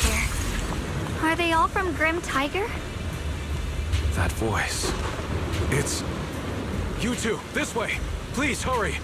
here. Are they all from Grim Tiger? That voice. It's... You two, this way! Please, hurry!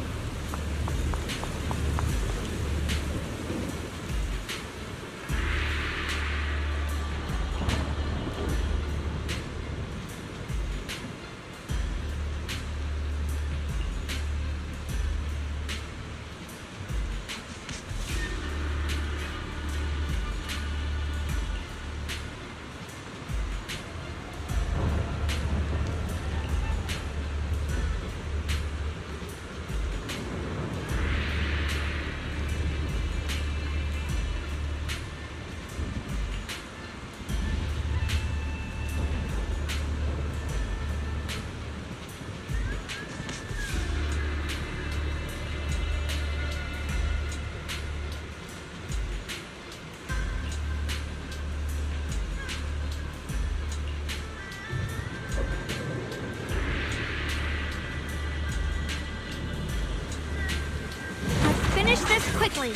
Finish this quickly.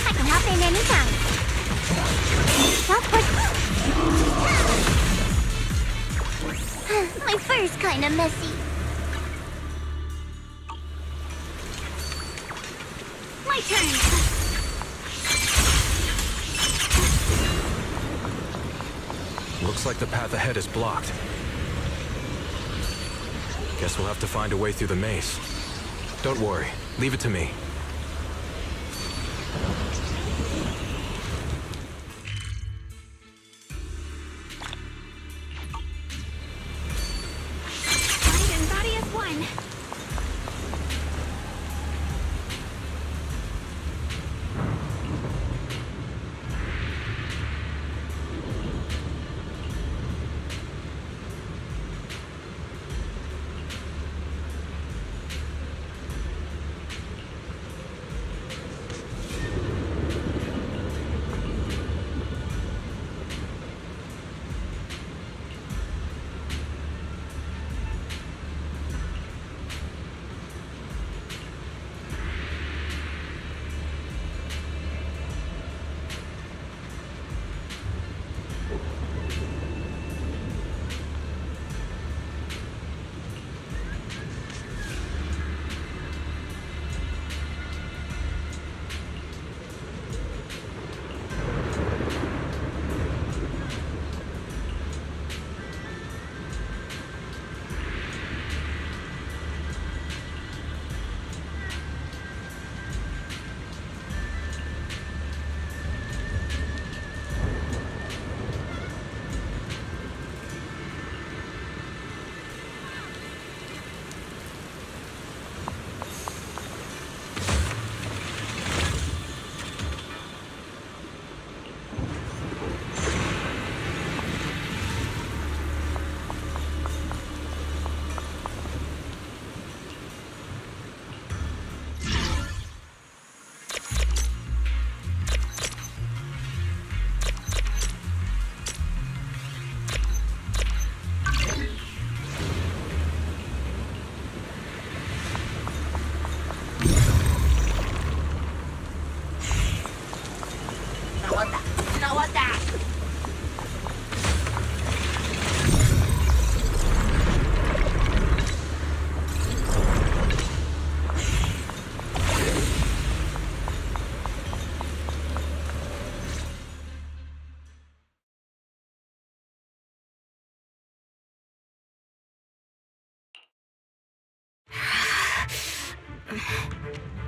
I can hop in anytime. My fur's kinda messy. My turn. Looks like the path ahead is blocked. Guess we'll have to find a way through the maze. Don't worry, leave it to me. Mind and body as one.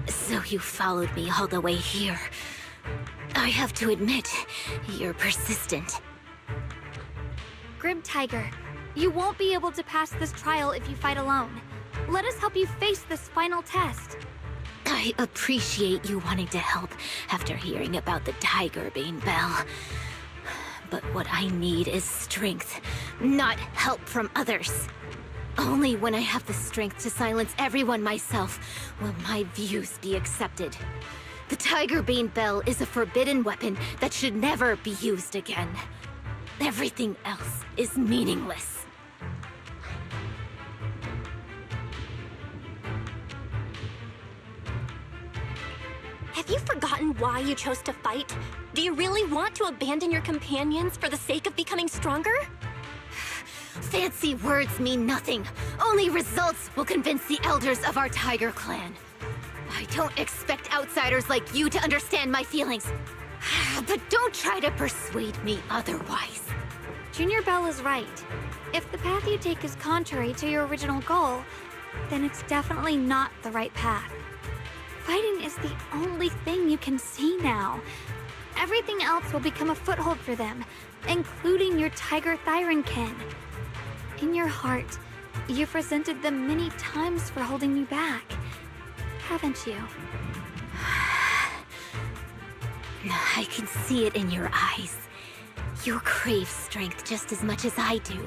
So you followed me all the way here. I have to admit, you're persistent. Grim Tiger, you won't be able to pass this trial if you fight alone. Let us help you face this final test. I appreciate you wanting to help after hearing about the Tiger Bane Bell. But what I need is strength, not help from others. Only when I have the strength to silence everyone myself will my views be accepted. The Tiger Bane Bell is a forbidden weapon that should never be used again. Everything else is meaningless. Have you forgotten why you chose to fight? Do you really want to abandon your companions for the sake of becoming stronger? Fancy words mean nothing. Only results will convince the elders of our Tiger Clan. I don't expect outsiders like you to understand my feelings. But don't try to persuade me otherwise. Junior Bell is right. If the path you take is contrary to your original goal, then it's definitely not the right path. Fighting is the only thing you can see now. Everything else will become a foothold for them, including your Tiger Thyronkin. In your heart, you've resented them many times for holding you back, haven't you? I can see it in your eyes. You crave strength just as much as I do.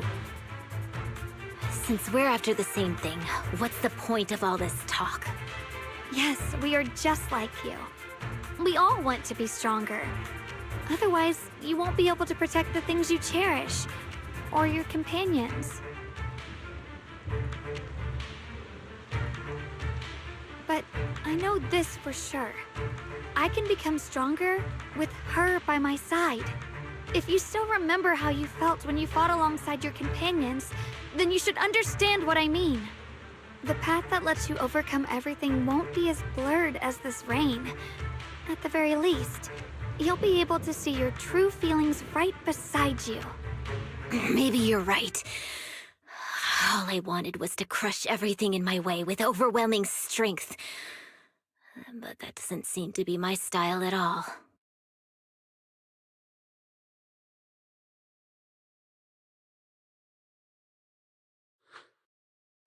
Since we're after the same thing, what's the point of all this talk? Yes, we are just like you. We all want to be stronger. Otherwise, you won't be able to protect the things you cherish, or your companions. But I know this for sure. I can become stronger with her by my side. If you still remember how you felt when you fought alongside your companions, then you should understand what I mean. The path that lets you overcome everything won't be as blurred as this rain. At the very least, you'll be able to see your true feelings right beside you. Maybe you're right. All I wanted was to crush everything in my way with overwhelming strength. But that doesn't seem to be my style at all.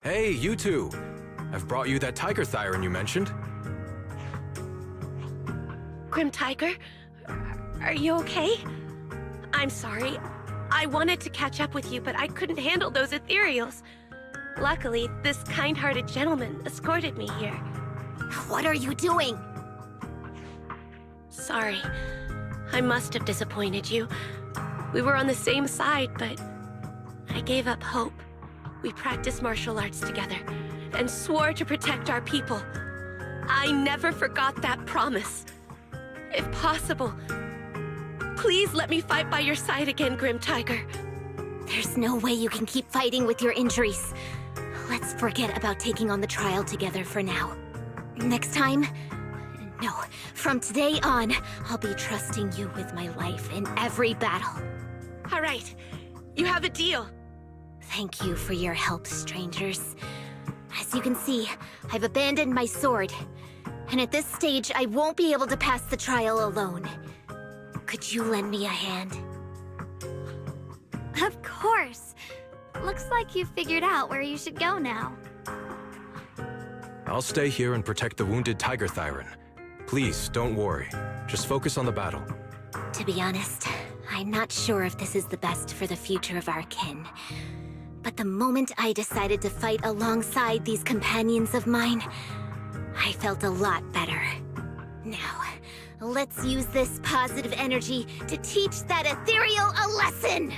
Hey, you two! I've brought you that Tiger Thyron you mentioned. Grim Tiger, are you okay? I'm sorry. I wanted to catch up with you, but I couldn't handle those ethereals. Luckily, this kind-hearted gentleman escorted me here. What are you doing? Sorry. I must have disappointed you. We were on the same side, but I gave up hope. We practiced martial arts together and swore to protect our people. I never forgot that promise. If possible, please let me fight by your side again, Grim Tiger. There's no way you can keep fighting with your injuries. Let's forget about taking on the trial together for now. Next time? No, from today on, I'll be trusting you with my life in every battle. All right, you have a deal. Thank you for your help, strangers. As you can see, I've abandoned my sword. And at this stage, I won't be able to pass the trial alone. Could you lend me a hand? Of course! Looks like you've figured out where you should go now. I'll stay here and protect the wounded Tiger Thyron. Please, don't worry. Just focus on the battle. To be honest, I'm not sure if this is the best for the future of our kin. But the moment I decided to fight alongside these companions of mine, I felt a lot better. Now, let's use this positive energy to teach that ethereal a lesson!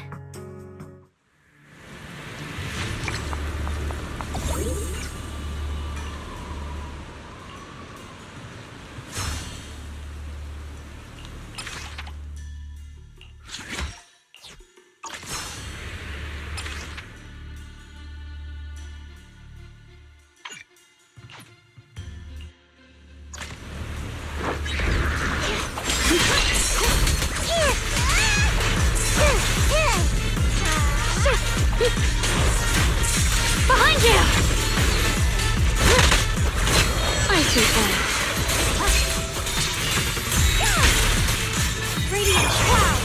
Behind you! I see that. Radiant cloud!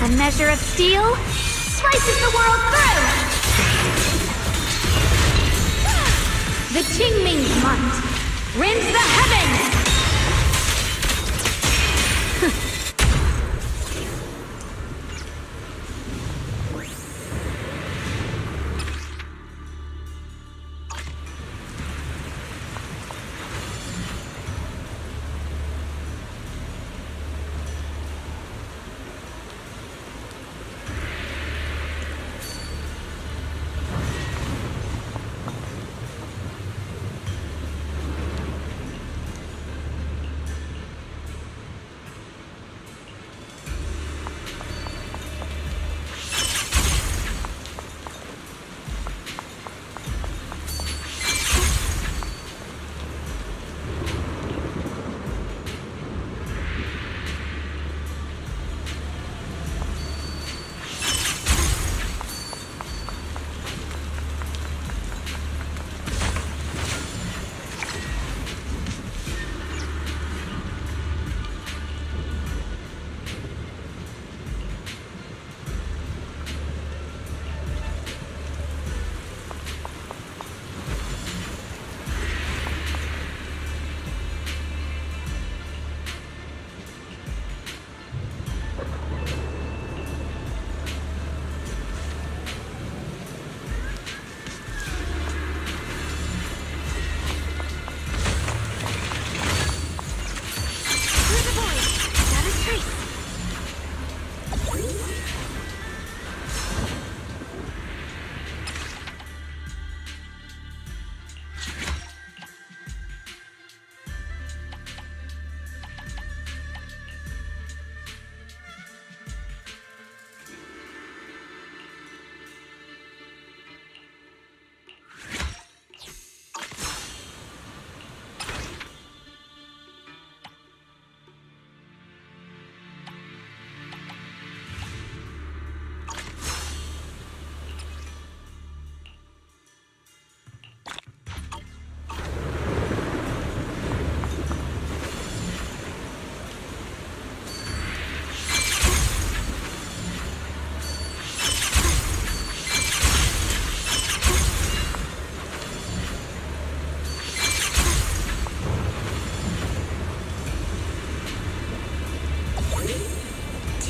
A measure of steel slices the world through! The Qingming's might rends the heavens!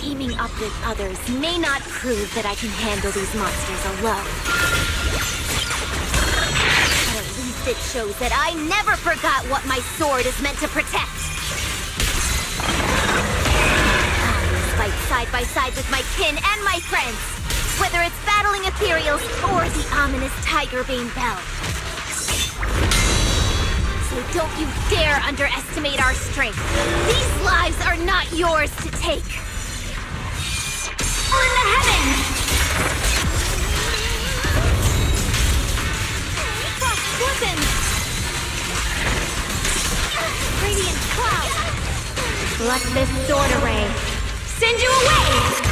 Teaming up with others may not prove that I can handle these monsters alone. But at least it shows that I never forgot what my sword is meant to protect. I fight side by side with my kin and my friends, whether it's battling ethereals or the ominous Tigerbane Bell. So don't you dare underestimate our strength. These lives are not yours to take. In the heavens! Frost glistens! Radiant cloud! Let this sword array send you away!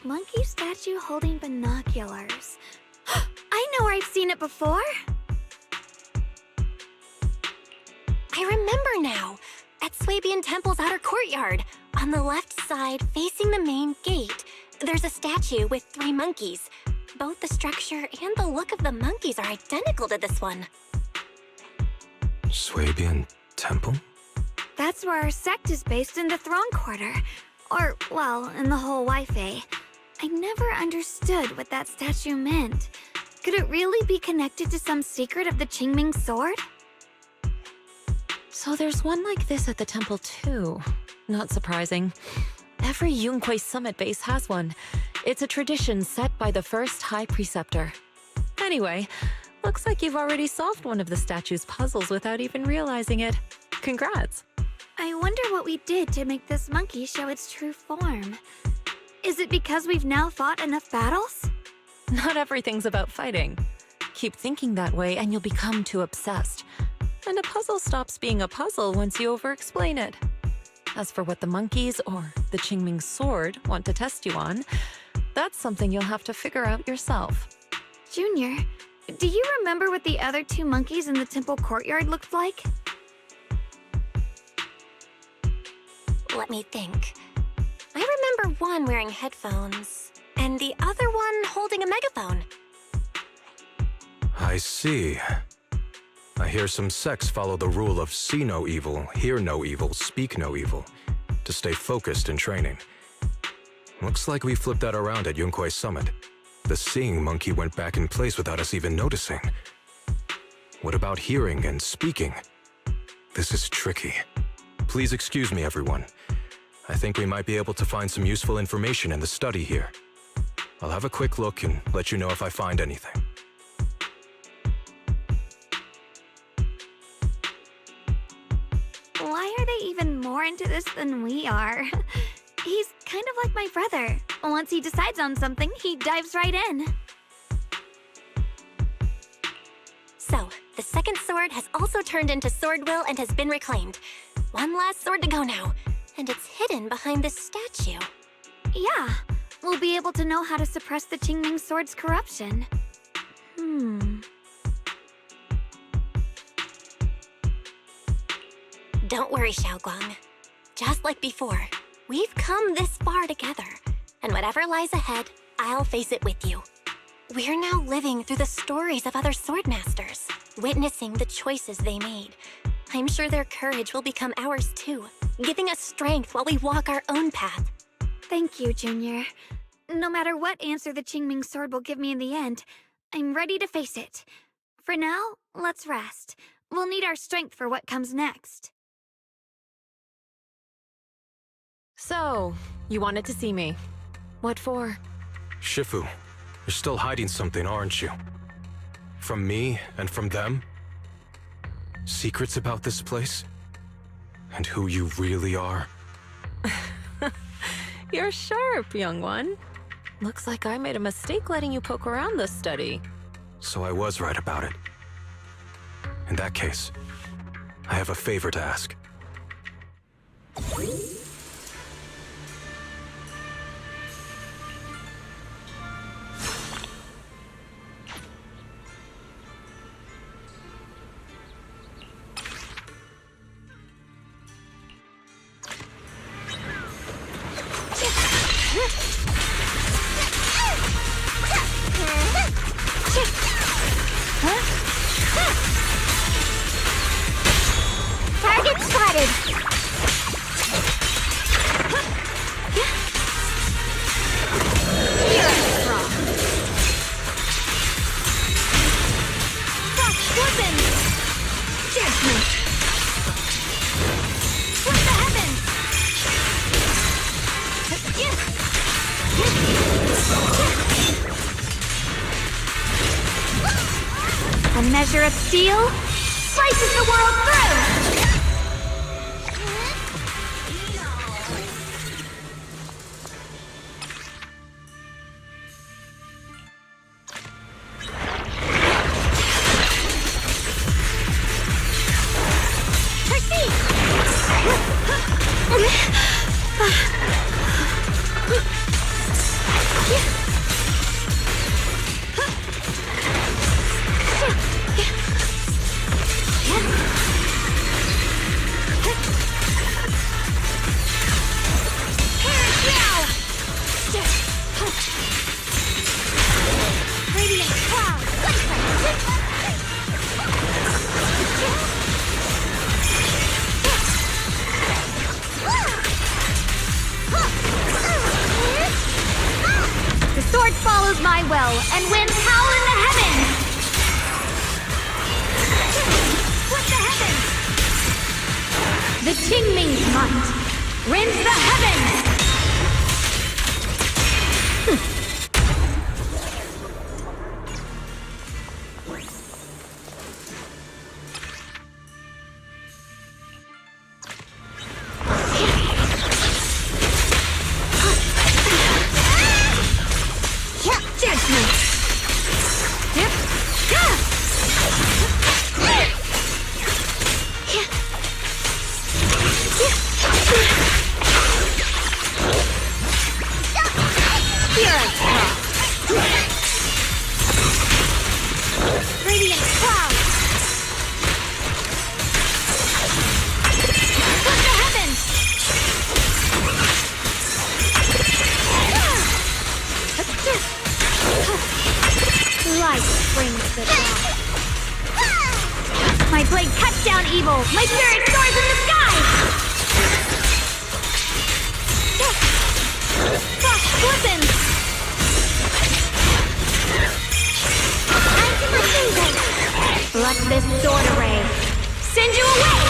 Monkey statue holding binoculars. I know where I've seen it before. I remember now. At Swabian Temple's outer courtyard. On the left side, facing the main gate, there's a statue with 3 monkeys. Both the structure and the look of the monkeys are identical to this one. Swabian Temple? That's where our sect is based in the Throne Quarter. Or, well, in the whole Wi-Fi. I never understood what that statue meant. Could it really be connected to some secret of the Qingming sword? So there's one like this at the temple too. Not surprising. Every Yunquei Summit base has one. It's a tradition set by the first High Preceptor. Anyway, looks like you've already solved one of the statue's puzzles without even realizing it. Congrats! I wonder what we did to make this monkey show its true form. Is it because we've now fought enough battles? Not everything's about fighting. Keep thinking that way and you'll become too obsessed. And a puzzle stops being a puzzle once you over-explain it. As for what the monkeys or the Qingming sword want to test you on, that's something you'll have to figure out yourself. Junior, do you remember what the other 2 monkeys in the temple courtyard looked like? Let me think. I remember one wearing headphones, and the other one holding a megaphone. I see. I hear some sects follow the rule of see no evil, hear no evil, speak no evil, to stay focused in training. Looks like we flipped that around at Yunquei Summit. The seeing monkey went back in place without us even noticing. What about hearing and speaking? This is tricky. Please excuse me, everyone. I think we might be able to find some useful information in the study here. I'll have a quick look and let you know if I find anything. Why are they even more into this than we are? He's kind of like my brother. Once he decides on something, he dives right in. So, the second sword has also turned into Swordwill and has been reclaimed. One last sword to go now, and it's hidden behind this statue. Yeah, we'll be able to know how to suppress the Qingming sword's corruption. Don't worry, Xiaoguang. Just like before, we've come this far together, and whatever lies ahead, I'll face it with you. We're now living through the stories of other swordmasters, witnessing the choices they made. I'm sure their courage will become ours too, giving us strength while we walk our own path. Thank you, Junior. No matter what answer the Qingming sword will give me in the end, I'm ready to face it. For now, let's rest. We'll need our strength for what comes next. So, you wanted to see me. What for? Shifu, you're still hiding something, aren't you? From me and from them? Secrets about this place? And who you really are? You're sharp, young one. Looks like I made a mistake letting you poke around this study. So I was right about it. In that case, I have a favor to ask. Target spotted! A measure of steel slices the world through! Proceed! The Qingming's might rends the heavens! My blade cuts down evil! My spirit soars in the sky! Glistens! Time to receive it! Let this sword array send you away!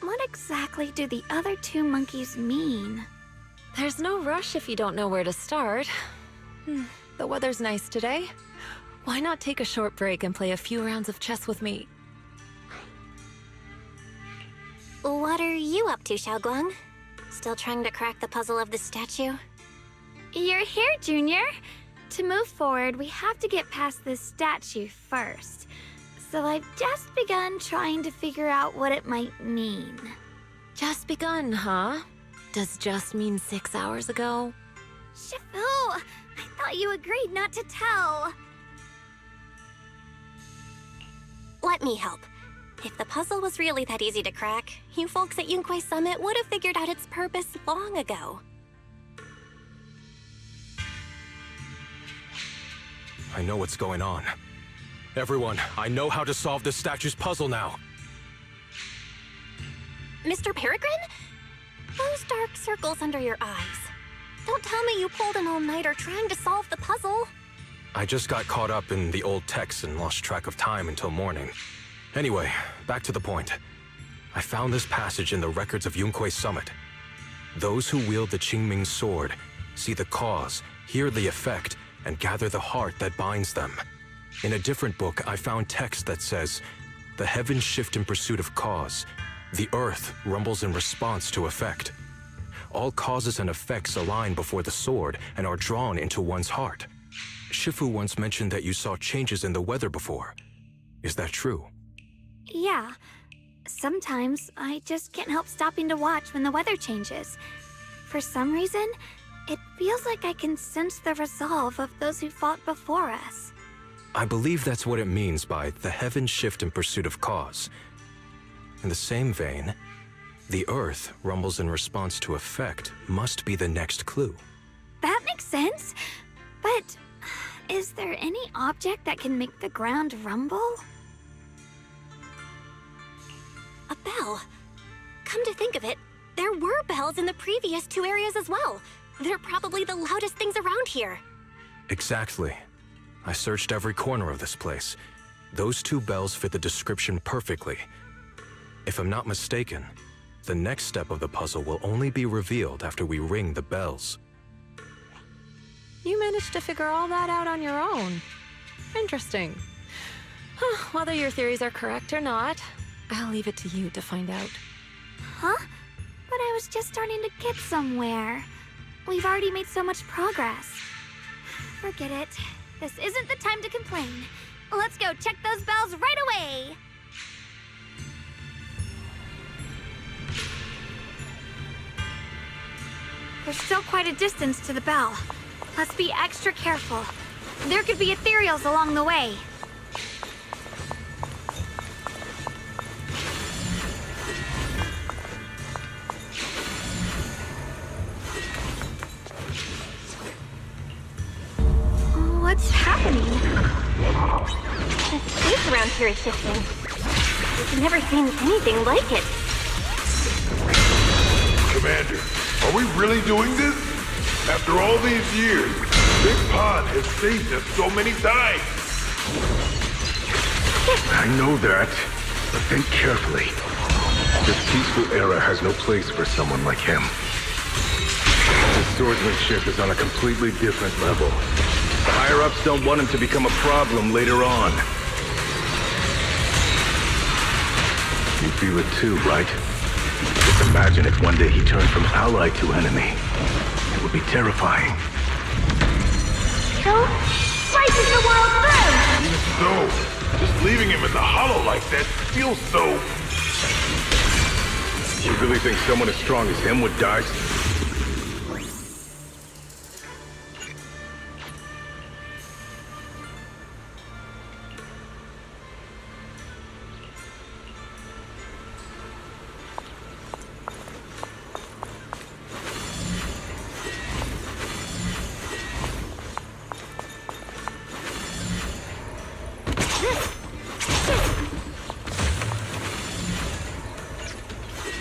What exactly do the other two monkeys mean? There's no rush if you don't know where to start. The weather's nice today. Why not take a short break and play a few rounds of chess with me? What are you up to, Xiaoguang? Still trying to crack the puzzle of the statue? You're here, Junior. To move forward, we have to get past this statue first. So I've just begun trying to figure out what it might mean. Just begun, huh? Does just mean 6 hours ago? Shifu! I thought you agreed not to tell. Let me help. If the puzzle was really that easy to crack, you folks at Yunquei Summit would have figured out its purpose long ago. I know what's going on. Everyone, I know how to solve this statue's puzzle now. Mr. Peregrine? Those dark circles under your eyes. Don't tell me you pulled an all-nighter trying to solve the puzzle. I just got caught up in the old texts and lost track of time until morning. Anyway, back to the point. I found this passage in the records of Yunquei Summit. Those who wield the Qingming sword see the cause, hear the effect, and gather the heart that binds them. In a different book, I found text that says, "The heavens shift in pursuit of cause. The earth rumbles in response to effect. All causes and effects align before the sword and are drawn into one's heart." Shifu once mentioned that you saw changes in the weather before. Is that true? Yeah. Sometimes I just can't help stopping to watch when the weather changes. For some reason, It feels like I can sense the resolve of those who fought before us. I believe that's what it means by the heavens shift in pursuit of cause. In the same vein, the earth rumbles in response to effect must be the next clue. That makes sense. But is there any object that can make the ground rumble? A bell. Come to think of it, there were bells in the previous 2 areas as well. They're probably the loudest things around here. Exactly. I searched every corner of this place. Those 2 bells fit the description perfectly. If I'm not mistaken, the next step of the puzzle will only be revealed after we ring the bells. You managed to figure all that out on your own. Interesting. Whether your theories are correct or not, I'll leave it to you to find out. Huh? But I was just starting to get somewhere. We've already made so much progress. Forget it. This isn't the time to complain. Let's go check those bells right away! There's still quite a distance to the bell. Let's be extra careful. There could be ethereals along the way. What's happening? The space around here is shifting. We've never seen anything like it. Commander, are we really doing this? After all these years, Big Pond has saved us so many times. I know that, but think carefully. This peaceful era has no place for someone like him. His swordsmanship is on a completely different level. The higher-ups don't want him to become a problem later on. You feel it too, right? Just imagine if one day he turned from ally to enemy. It would be terrifying. So, slices the world through! Even so, just leaving him in the hollow like that feels so... You really think someone as strong as him would die?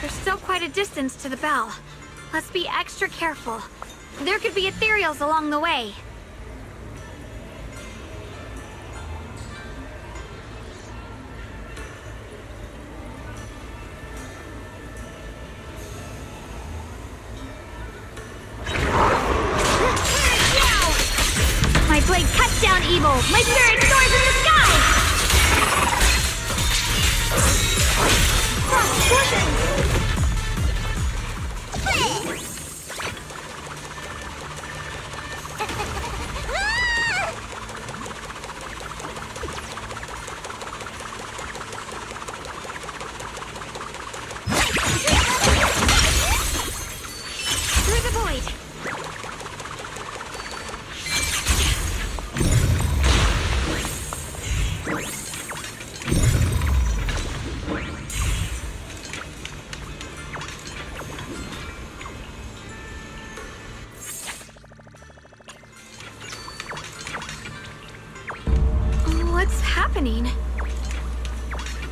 There's still quite a distance to the bell. Let's be extra careful. There could be ethereals along the way. My blade cuts down evil! My spirit soars in the sky! Through the void! What's happening?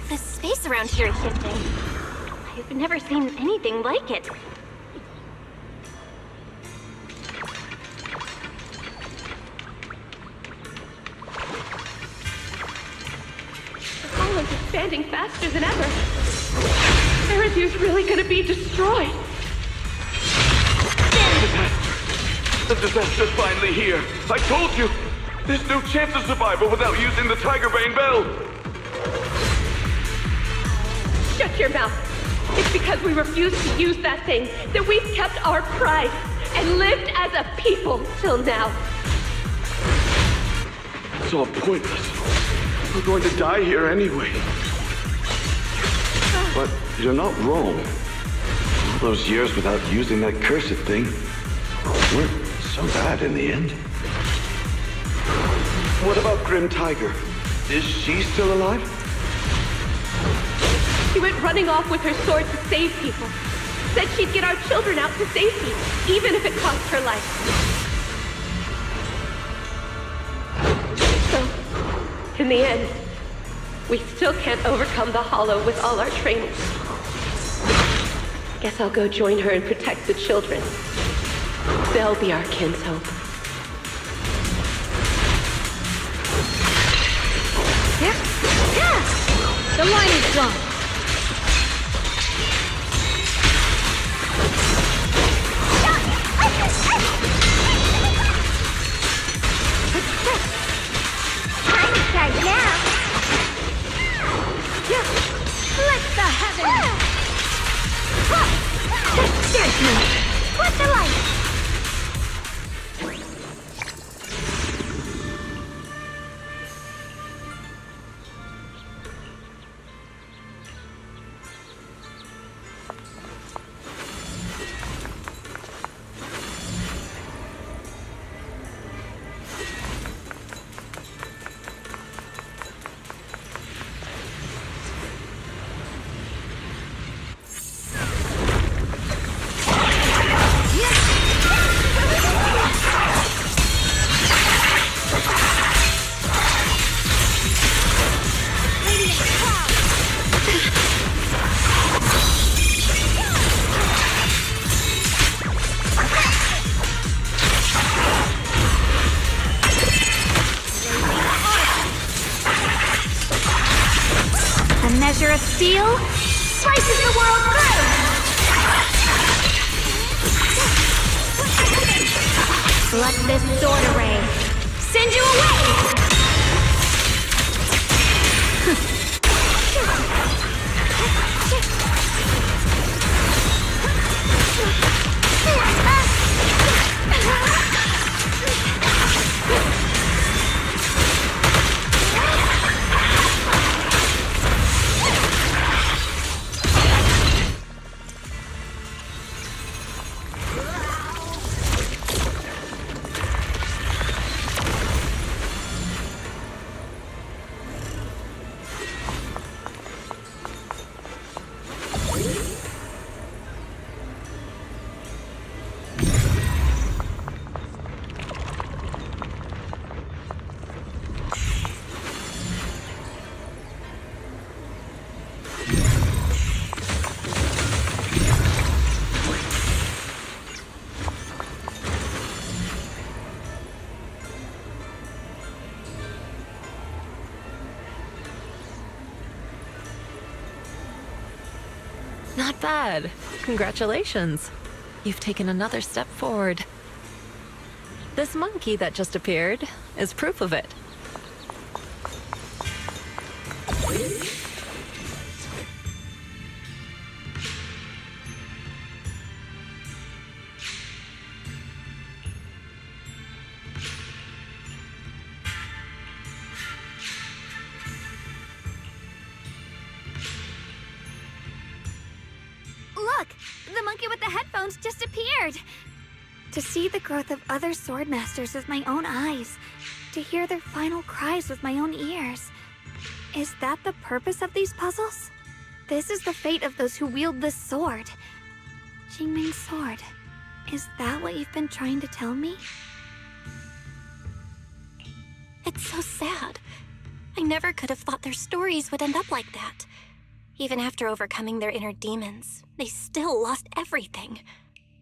The space around here is shifting. I've never seen anything like it. The Holland's expanding faster than ever. Erethia's really gonna be destroyed. The disaster's finally here. I told you, there's no chance of survival without using the Tigerbane Bell. Shut your mouth. It's because we refused to use that thing that we've kept our pride and lived as a people till now. It's all pointless. We're going to die here anyway. But you're not wrong. All those years without using that cursed thing, so bad in the end. What about Grim Tiger? Is she still alive? She went running off with her sword to save people. Said she'd get our children out to safety, even if it cost her life. So, in the end, we still can't overcome the Hollow with all our training. Guess I'll go join her and protect the children. They'll be our kin's hope. The line is drawn. Time to strike now. Let the heavens. There's me. What's the light? Measure of steel slices the world through! Let this sword array send you away! Not bad. Congratulations. You've taken another step forward. This monkey that just appeared is proof of it. Look! The monkey with the headphones just appeared! To see the growth of other sword masters with my own eyes, to hear their final cries with my own ears. Is that the purpose of these puzzles? This is the fate of those who wield this sword. Jingming's sword. Is that what you've been trying to tell me? It's so sad. I never could have thought their stories would end up like that. Even after overcoming their inner demons, they still lost everything.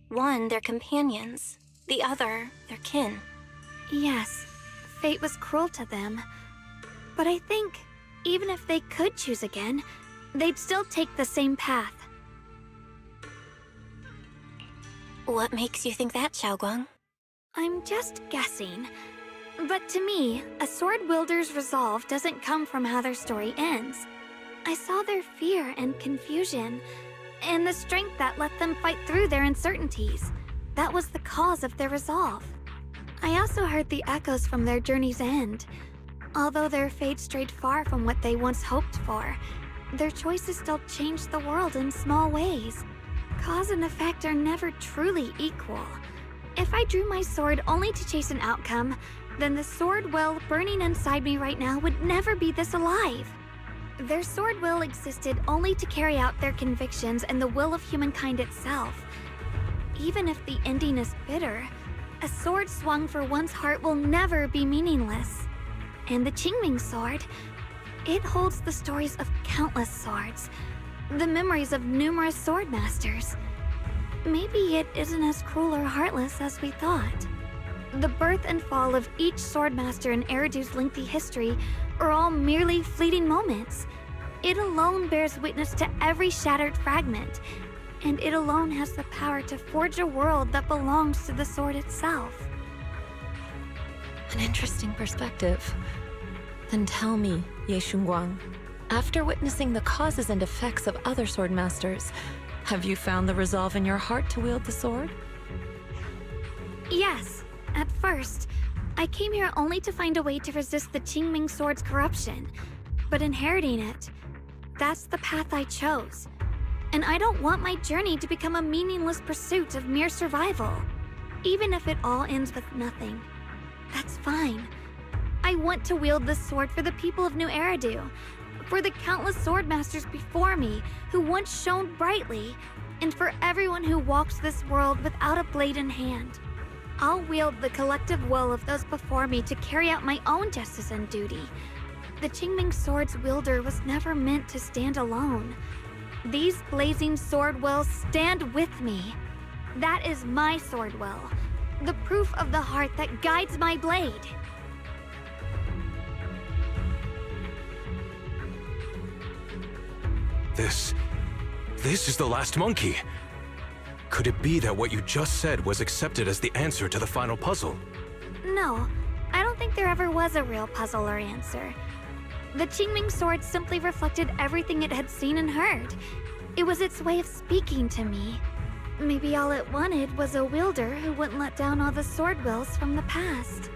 One, their companions. The other, their kin. Yes, fate was cruel to them. But I think, even if they could choose again, they'd still take the same path. What makes you think that, Xiaoguang? I'm just guessing. But to me, a sword wielder's resolve doesn't come from how their story ends. I saw their fear and confusion, and the strength that let them fight through their uncertainties. That was the cause of their resolve. I also heard the echoes from their journey's end. Although their fate strayed far from what they once hoped for, their choices still changed the world in small ways. Cause and effect are never truly equal. If I drew my sword only to chase an outcome, then the sword will burning inside me right now would never be this alive. Their sword will existed only to carry out their convictions and the will of humankind itself. Even if the ending is bitter, a sword swung for one's heart will never be meaningless. And the Qingming sword, it holds the stories of countless swords, the memories of numerous sword masters. Maybe it isn't as cruel or heartless as we thought. The birth and fall of each swordmaster in Eridu's lengthy history are all merely fleeting moments. It alone bears witness to every shattered fragment, and it alone has the power to forge a world that belongs to the sword itself. An interesting perspective. Then tell me, Ye Shunguang, after witnessing the causes and effects of other swordmasters, have you found the resolve in your heart to wield the sword? Yes, at first. I came here only to find a way to resist the Qingming sword's corruption. But inheriting it, that's the path I chose. And I don't want my journey to become a meaningless pursuit of mere survival. Even if it all ends with nothing, that's fine. I want to wield this sword for the people of New Eridu, for the countless swordmasters before me who once shone brightly, and for everyone who walks this world without a blade in hand. I'll wield the collective will of those before me to carry out my own justice and duty. The Qingming sword's wielder was never meant to stand alone. These blazing sword wills stand with me. That is my sword will, the proof of the heart that guides my blade. This is the last monkey. Could it be that what you just said was accepted as the answer to the final puzzle? No, I don't think there ever was a real puzzle or answer. The Qingming sword simply reflected everything it had seen and heard. It was its way of speaking to me. Maybe all it wanted was a wielder who wouldn't let down all the sword wills from the past.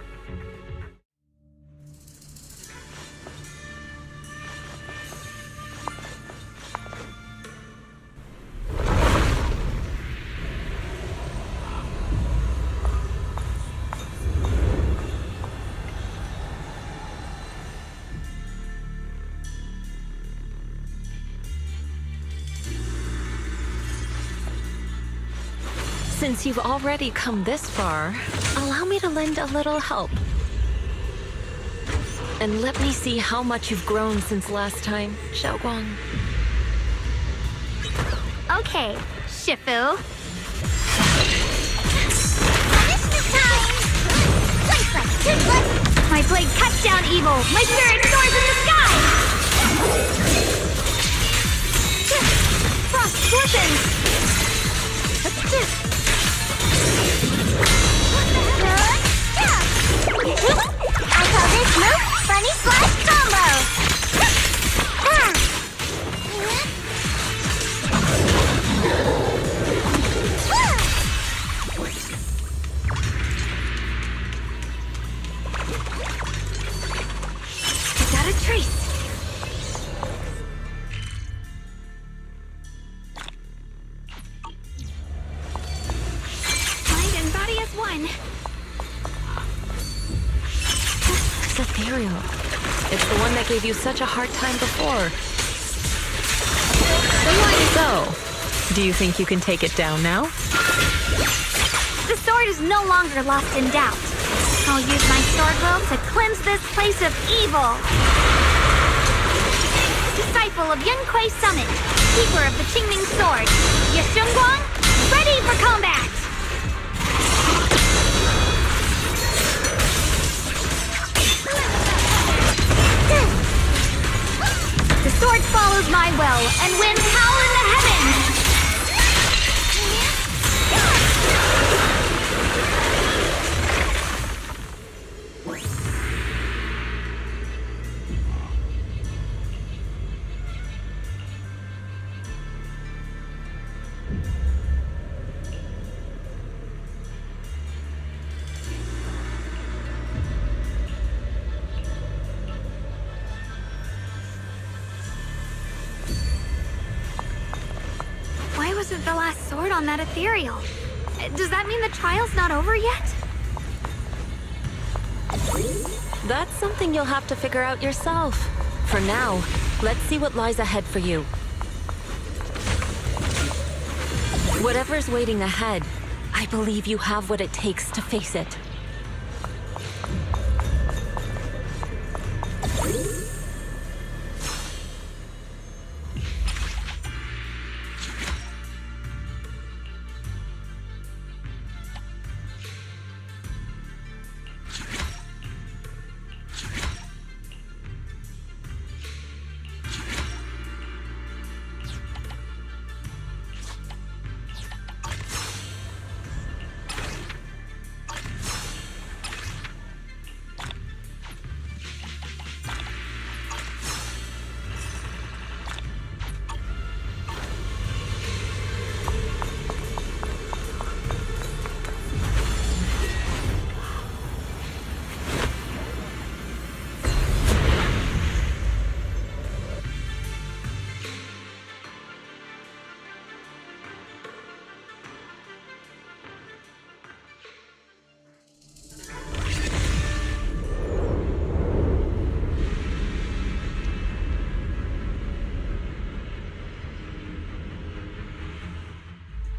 Since you've already come this far, allow me to lend a little help. And let me see how much you've grown since last time, Xiaoguang. Okay, Shifu. My blade cuts down evil! My spirit soars in the sky! Frost glistens! I call this move Funny Slash Combo! I got a trace! Mind and body as one. It's ethereal. It's the one that gave you such a hard time before. So, do you think you can take it down now? The sword is no longer lost in doubt. I'll use my sword will to cleanse this place of evil. Disciple of Yunquei Summit, keeper of the Qingming sword, Ye Shunguang, ready for combat! The sword follows my will and wins power in the heavens! Why wasn't the last sword on that ethereal? Does that mean the trial's not over yet? That's something you'll have to figure out yourself. For now, let's see what lies ahead for you. Whatever's waiting ahead, I believe you have what it takes to face it.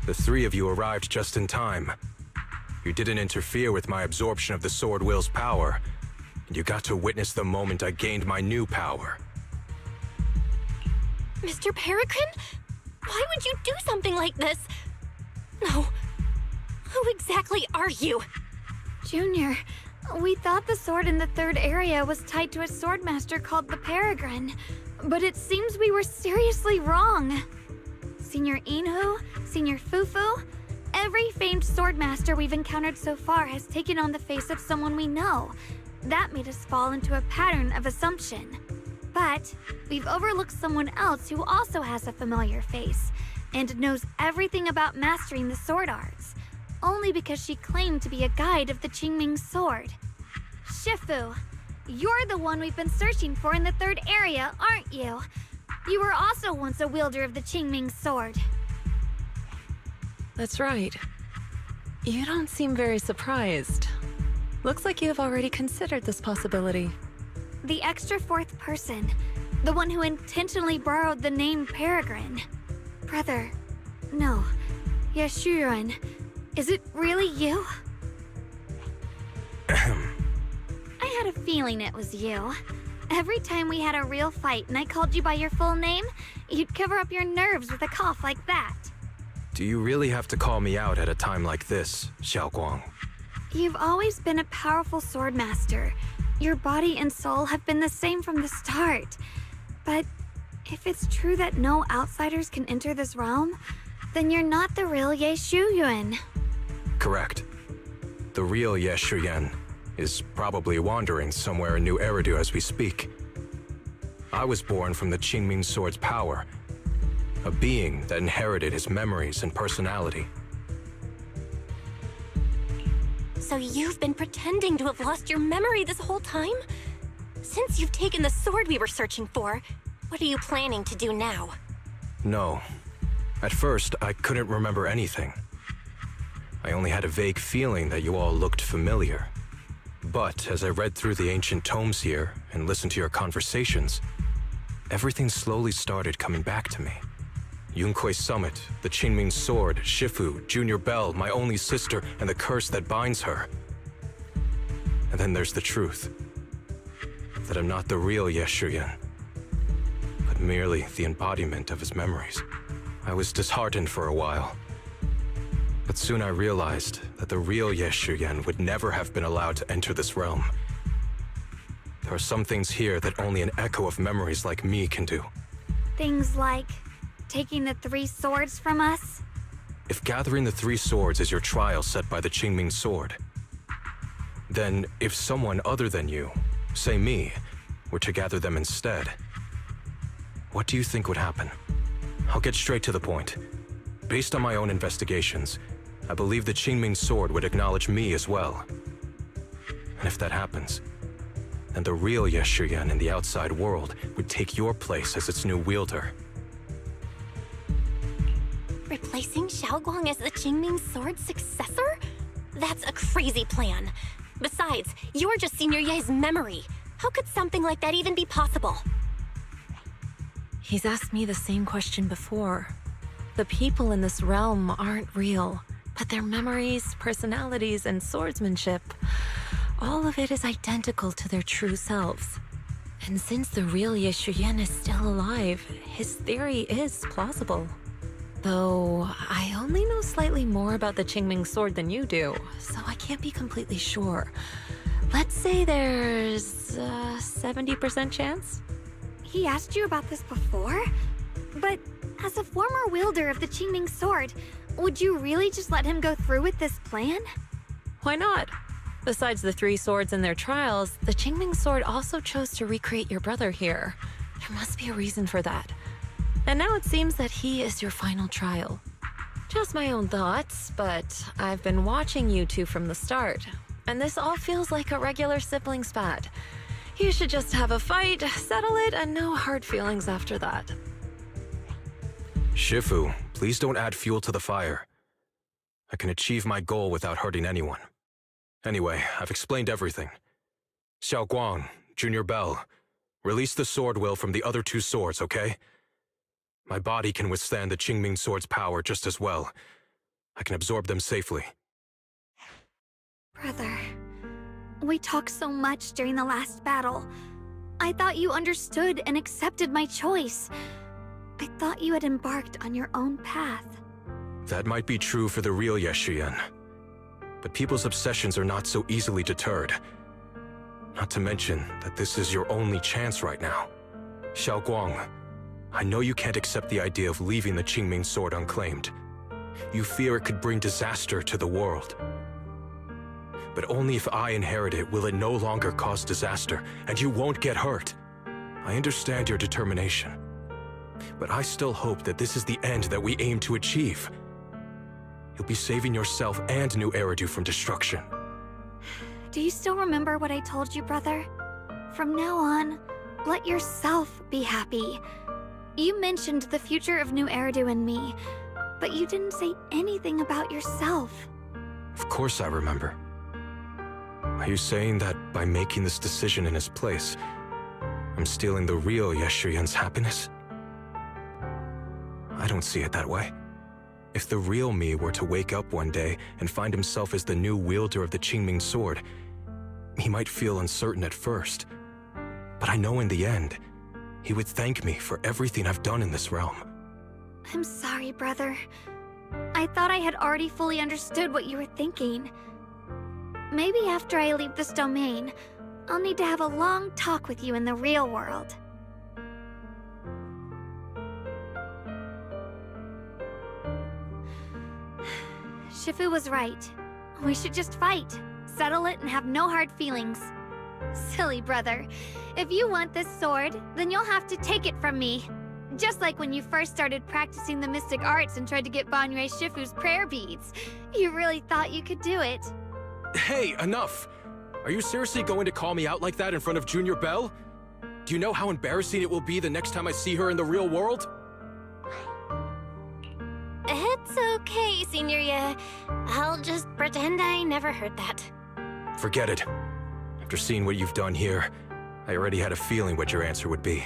The three of you arrived just in time. You didn't interfere with my absorption of the Sword Will's power, and you got to witness the moment I gained my new power. Mr. Peregrine? Why would you do something like this? No. Who exactly are you? Junior, we thought the sword in the third area was tied to a swordmaster called the Peregrine, but it seems we were seriously wrong. Senior Inhu, Senior Fufu, every famed swordmaster we've encountered so far has taken on the face of someone we know. That made us fall into a pattern of assumption. But we've overlooked someone else who also has a familiar face and knows everything about mastering the sword arts, only because she claimed to be a guide of the Qingming sword. Shifu, you're the one we've been searching for in the third area, aren't you? You were also once a wielder of the Qingming sword. That's right. You don't seem very surprised. Looks like you have already considered this possibility. The extra fourth person, the one who intentionally borrowed the name Peregrine. Brother, no, Yashuren, is it really you? I had a feeling it was you. Every time we had a real fight and I called you by your full name, you'd cover up your nerves with a cough like that. Do you really have to call me out at a time like this, Xiaoguang? You've always been a powerful swordmaster. Your body and soul have been the same from the start. But if it's true that no outsiders can enter this realm, then you're not the real Ye Shuyuan. Correct. The real Ye Shuyan is probably wandering somewhere in New Eridu as we speak. I was born from the Qingming sword's power, a being that inherited his memories and personality. So you've been pretending to have lost your memory this whole time? Since you've taken the sword we were searching for, what are you planning to do now? No. At first, I couldn't remember anything. I only had a vague feeling that you all looked familiar. But as I read through the ancient tomes here and listened to your conversations, everything slowly started coming back to me. Yunkuei Summit, the Qingming sword, Shifu, Junior Bell, my only sister, and the curse that binds her. And then there's the truth. That I'm not the real Ye Shuyan, but merely the embodiment of his memories. I was disheartened for a while. But soon I realized that the real Ye Shuyan would never have been allowed to enter this realm. There are some things here that only an echo of memories like me can do. Things like taking the 3 swords from us? If gathering the 3 swords is your trial set by the Qingming sword, then if someone other than you, say me, were to gather them instead, what do you think would happen? I'll get straight to the point. Based on my own investigations, I believe the Qingming sword would acknowledge me as well. And if that happens, then the real Ye Shuyan in the outside world would take your place as its new wielder. Replacing Xiaoguang as the Qingming Sword's successor? That's a crazy plan. Besides, you're just Senior Ye's memory. How could something like that even be possible? He's asked me the same question before. The people in this realm aren't real, but their memories, personalities, and swordsmanship, all of it is identical to their true selves. And since the real Ye Shuyan is still alive, his theory is plausible. Though, I only know slightly more about the Qingming sword than you do, so I can't be completely sure. Let's say there's a 70% chance? He asked you about this before? But as a former wielder of the Qingming sword, would you really just let him go through with this plan? Why not? Besides the 3 swords in their trials, the Qingming sword also chose to recreate your brother here. There must be a reason for that. And now it seems that he is your final trial. Just my own thoughts, but I've been watching you two from the start, and this all feels like a regular sibling spat. You should just have a fight, settle it, and no hard feelings after that. Shifu, please don't add fuel to the fire. I can achieve my goal without hurting anyone. Anyway, I've explained everything. Xiaoguang, Junior Bell, release the sword will from the other 2 swords, okay? My body can withstand the Qingming sword's power just as well. I can absorb them safely. Brother, we talked so much during the last battle. I thought you understood and accepted my choice. I thought you had embarked on your own path. That might be true for the real Ye Shuyan. But people's obsessions are not so easily deterred. Not to mention that this is your only chance right now. Xiaoguang, I know you can't accept the idea of leaving the Qingming sword unclaimed. You fear it could bring disaster to the world. But only if I inherit it will it no longer cause disaster, and you won't get hurt. I understand your determination. But I still hope that this is the end that we aim to achieve. You'll be saving yourself and New Eridu from destruction. Do you still remember what I told you, brother? From now on, let yourself be happy. You mentioned the future of New Eridu and me, but you didn't say anything about yourself. Of course I remember. Are you saying that by making this decision in his place, I'm stealing the real Ye Shuyan's happiness? I don't see it that way. If the real me were to wake up one day and find himself as the new wielder of the Qingming sword, he might feel uncertain at first. But I know in the end, he would thank me for everything I've done in this realm. I'm sorry, brother. I thought I had already fully understood what you were thinking. Maybe after I leave this domain, I'll need to have a long talk with you in the real world. Shifu was right. We should just fight, settle it, and have no hard feelings. Silly brother. If you want this sword, then you'll have to take it from me. Just like when you first started practicing the mystic arts and tried to get Banyue Shifu's prayer beads. You really thought you could do it. Hey, enough! Are you seriously going to call me out like that in front of Junior Bell? Do you know how embarrassing it will be the next time I see her in the real world? It's okay, Senior Ye. I'll just pretend I never heard that. Forget it. After seeing what you've done here, I already had a feeling what your answer would be.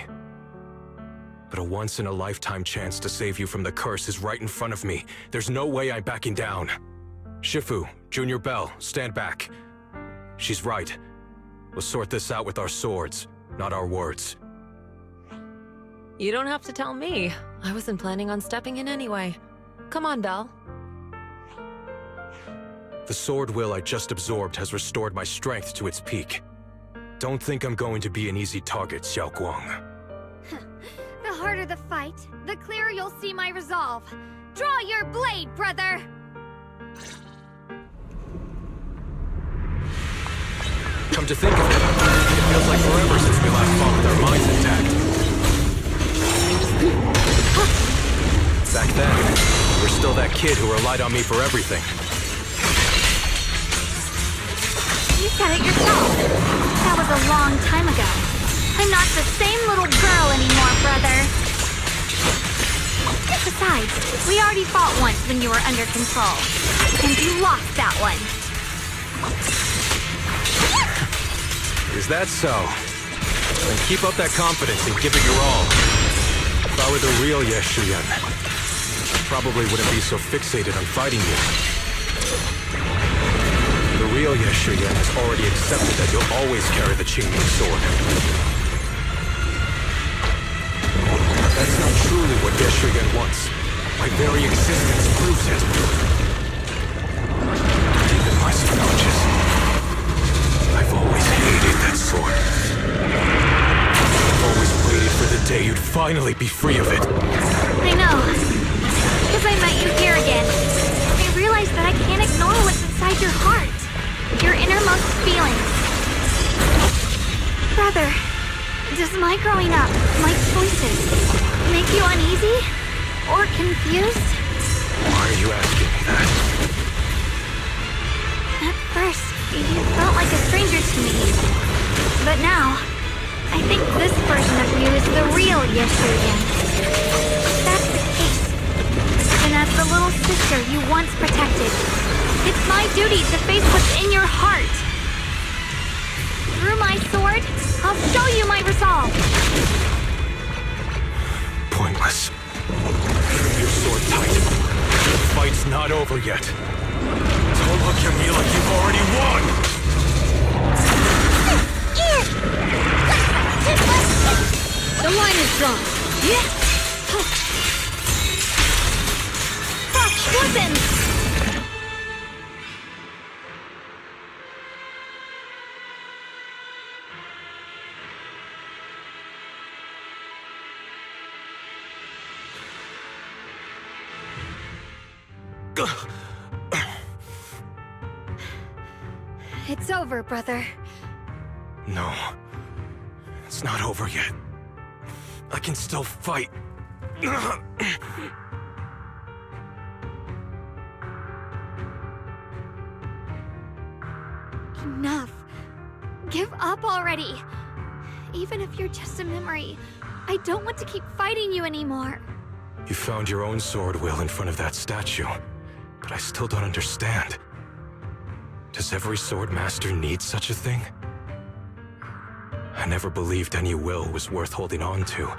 But a once-in-a-lifetime chance to save you from the curse is right in front of me. There's no way I'm backing down. Shifu, Junior Bell, stand back. She's right. We'll sort this out with our swords, not our words. You don't have to tell me. I wasn't planning on stepping in anyway. Come on, Belle. The sword will I just absorbed has restored my strength to its peak. Don't think I'm going to be an easy target, Xiaoguang. The harder the fight, the clearer you'll see my resolve. Draw your blade, brother! Come to think of it, it feels like forever since we last fought with our minds intact. Back then, you were still that kid who relied on me for everything. You said it yourself. That was a long time ago. I'm not the same little girl anymore, brother. Besides, we already fought once when you were under control. And you lost that one. Is that so? Then keep up that confidence and give it your all. If I were the real Yeshuyan, I probably wouldn't be so fixated on fighting you. The real Yeshuyan has already accepted that you'll always carry the Qingming sword. That's not truly what Yeshuyan wants. My very existence proves it. Deep in my subconscious, I've always hated that sword. I've always waited for the day you'd finally be free of it. I know. Because I met you here again, I realized that I can't ignore what's inside your heart. Your innermost feelings. Brother, does my growing up, my choices, make you uneasy? Or confused? Why are you asking me that? At first, you felt like a stranger to me. But now, I think this version of you is the real Yeshuyan. If that's the case, then as the little sister you once protected, it's my duty to face what's in your heart. Through my sword, I'll show you my resolve. Pointless. Keep your sword tight. The fight's not over yet. Don't look at me like you've already won! The line is drawn. Weapons! It's over, brother. No. It's not over yet. I can still fight. Enough. Give up already. Even if you're just a memory, I don't want to keep fighting you anymore. You found your own sword, Will, in front of that statue. But I still don't understand. Does every sword master need such a thing? I never believed any will was worth holding on to,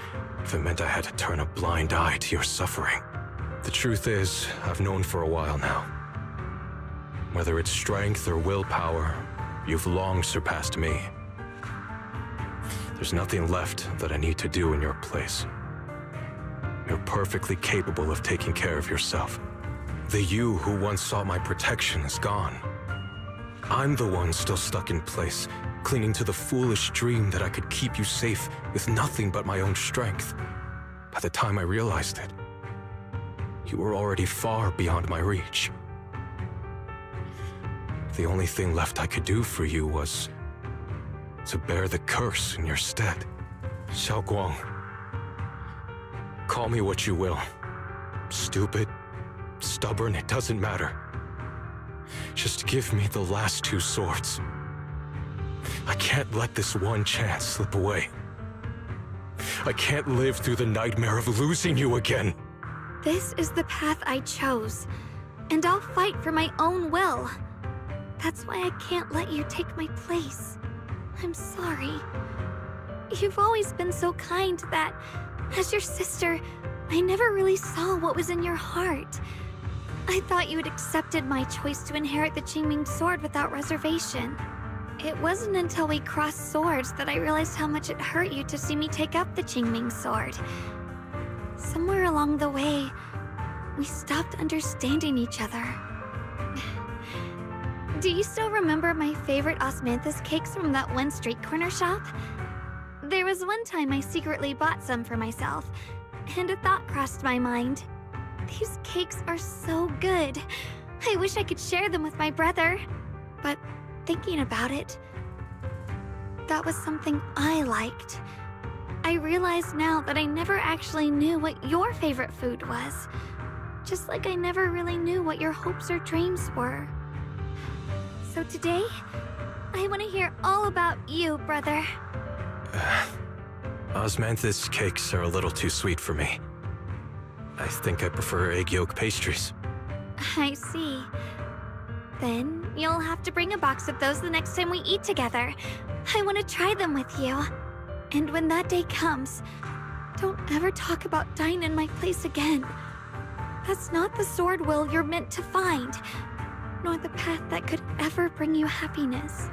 if it meant I had to turn a blind eye to your suffering. The truth is, I've known for a while now. Whether it's strength or willpower, you've long surpassed me. There's nothing left that I need to do in your place. You're perfectly capable of taking care of yourself. The you who once sought my protection is gone. I'm the one still stuck in place, clinging to the foolish dream that I could keep you safe with nothing but my own strength. By the time I realized it, you were already far beyond my reach. The only thing left I could do for you was to bear the curse in your stead. Xiaoguang, call me what you will. Stupid, stubborn, it doesn't matter. Just give me the last two swords. I can't let this one chance slip away. I can't live through the nightmare of losing you again. This is the path I chose, and I'll fight for my own will. That's why I can't let you take my place. I'm sorry. You've always been so kind that, as your sister, I never really saw what was in your heart. I thought you had accepted my choice to inherit the Qingming sword without reservation. It wasn't until we crossed swords that I realized how much it hurt you to see me take up the Qingming sword. Somewhere along the way, we stopped understanding each other. Do you still remember my favorite osmanthus cakes from that one street corner shop? There was one time I secretly bought some for myself, and a thought crossed my mind. These cakes are so good. I wish I could share them with my brother. But thinking about it, that was something I liked. I realize now that I never actually knew what your favorite food was. Just like I never really knew what your hopes or dreams were. So today, I want to hear all about you, brother. Osmanthus cakes are a little too sweet for me. I think I prefer egg yolk pastries. I see. Then you'll have to bring a box of those the next time we eat together. I want to try them with you. And when that day comes, don't ever talk about dying in my place again. That's not the sword will you're meant to find, nor the path that could ever bring you happiness.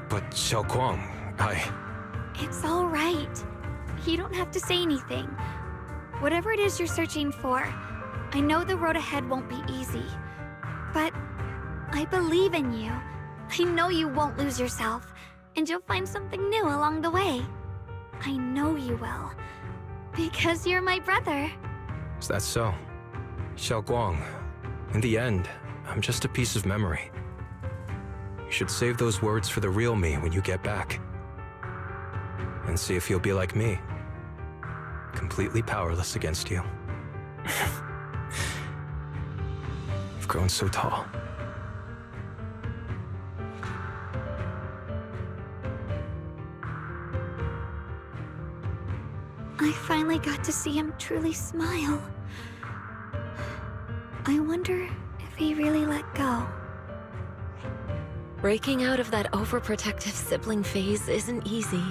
But Xiao Guang, It's all right. You don't have to say anything. Whatever it is you're searching for, I know the road ahead won't be easy. But I believe in you. I know you won't lose yourself, and you'll find something new along the way. I know you will. Because you're my brother. Is that so? Xiao Guang, in the end, I'm just a piece of memory. You should save those words for the real me when you get back. And see if you'll be like me. Completely powerless against you. You've grown so tall. I finally got to see him truly smile. I wonder if he really let go. Breaking out of that overprotective sibling phase isn't easy.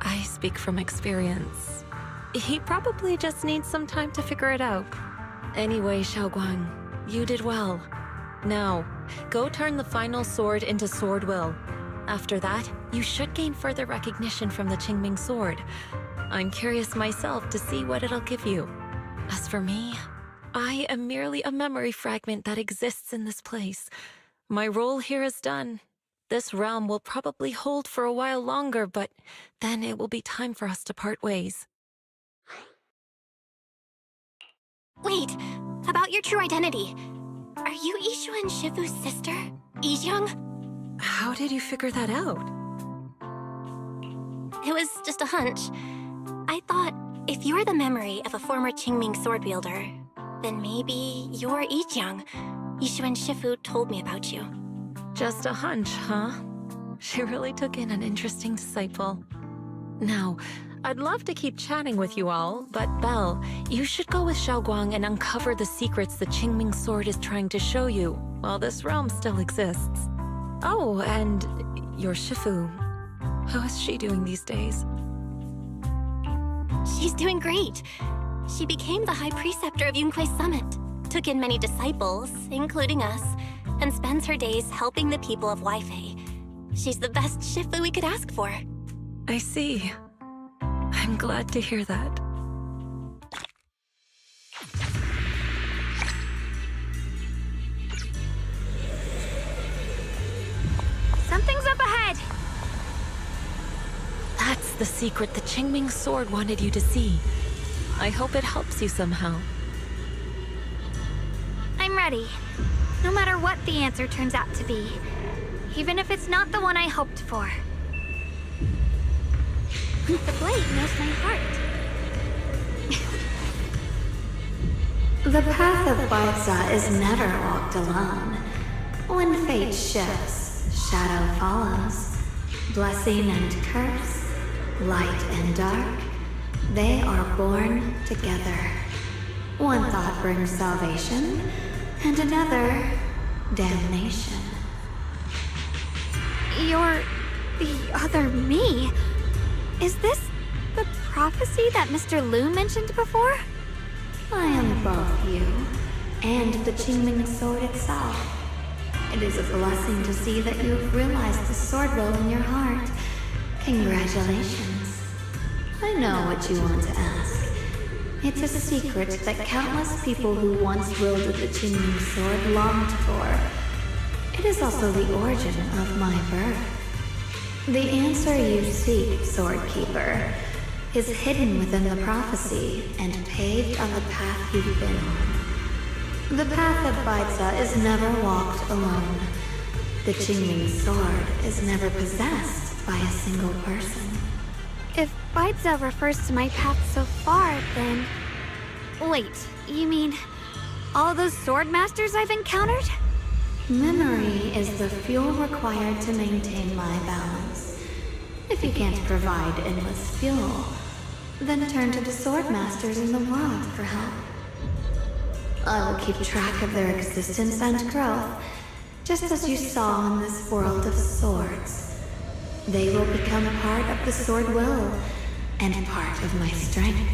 I speak from experience. He probably just needs some time to figure it out. Anyway, Xiao Guang, you did well. Now, go turn the final sword into Sword Will. After that, you should gain further recognition from the Qingming sword. I'm curious myself to see what it'll give you. As for me, I am merely a memory fragment that exists in this place. My role here is done. This realm will probably hold for a while longer, but then it will be time for us to part ways. Wait, about your true identity. Are you Yishu and Shifu's sister, Yijiang? How did you figure that out? It was just a hunch. I thought, if you're the memory of a former Qingming sword wielder, then maybe you're Yijiang. Yishu and Shifu told me about you. Just a hunch, huh? She really took in an interesting disciple. Now, I'd love to keep chatting with you all, but Belle, you should go with Xiao Guang and uncover the secrets the Qingming sword is trying to show you, while this realm still exists. Oh, and your Shifu. How is she doing these days? She's doing great. She became the High Preceptor of Yunque's Summit, took in many disciples, including us, and spends her days helping the people of Weifei. She's the best Shifu we could ask for. I see. I'm glad to hear that. Something's up ahead! That's the secret the Qingming sword wanted you to see. I hope it helps you somehow. I'm ready. No matter what the answer turns out to be. Even if it's not the one I hoped for. The blade knows my heart. The path of Baozi is never walked alone. When fate shifts, shadow follows. Blessing and curse, light and dark, they are born together. One thought brings salvation, and another, damnation. You're the other me. Is this the prophecy that Mr. Liu mentioned before? I am both you and the Qingming sword itself. It is a blessing to see that you have realized the sword will in your heart. Congratulations. I know what you want to ask. It's a secret that countless people who once wielded the Qingming sword longed for. It is also the origin of my birth. The answer you seek, Swordkeeper, is hidden within the prophecy and paved on the path you've been on. The path of Baozi is never walked alone. The Qingming sword is never possessed by a single person. If Baozi refers to my path so far, then... Wait, you mean all those sword masters I've encountered? Memory is the fuel required to maintain my balance. If you can't provide endless fuel, then turn to the sword masters in the world for help. I will keep track of their existence and growth, just as you saw in this world of swords. They will become part of the sword will, and part of my strength.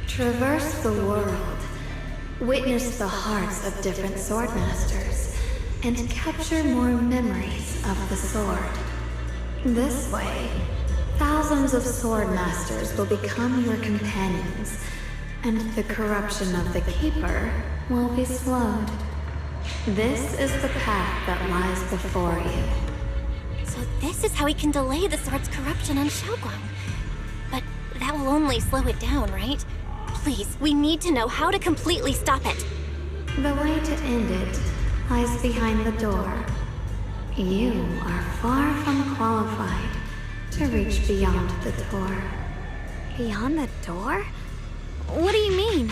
Traverse the world, witness the hearts of different swordmasters, and capture more memories of the sword. This way, thousands of swordmasters will become your companions, and the corruption of the Keeper will be slowed. This is the path that lies before you. So this is how he can delay the sword's corruption on Xiaoguang. But that will only slow it down, right? Please, we need to know how to completely stop it. The way to end it lies behind the door. You are far from qualified to reach beyond the door. Beyond the door? What do you mean?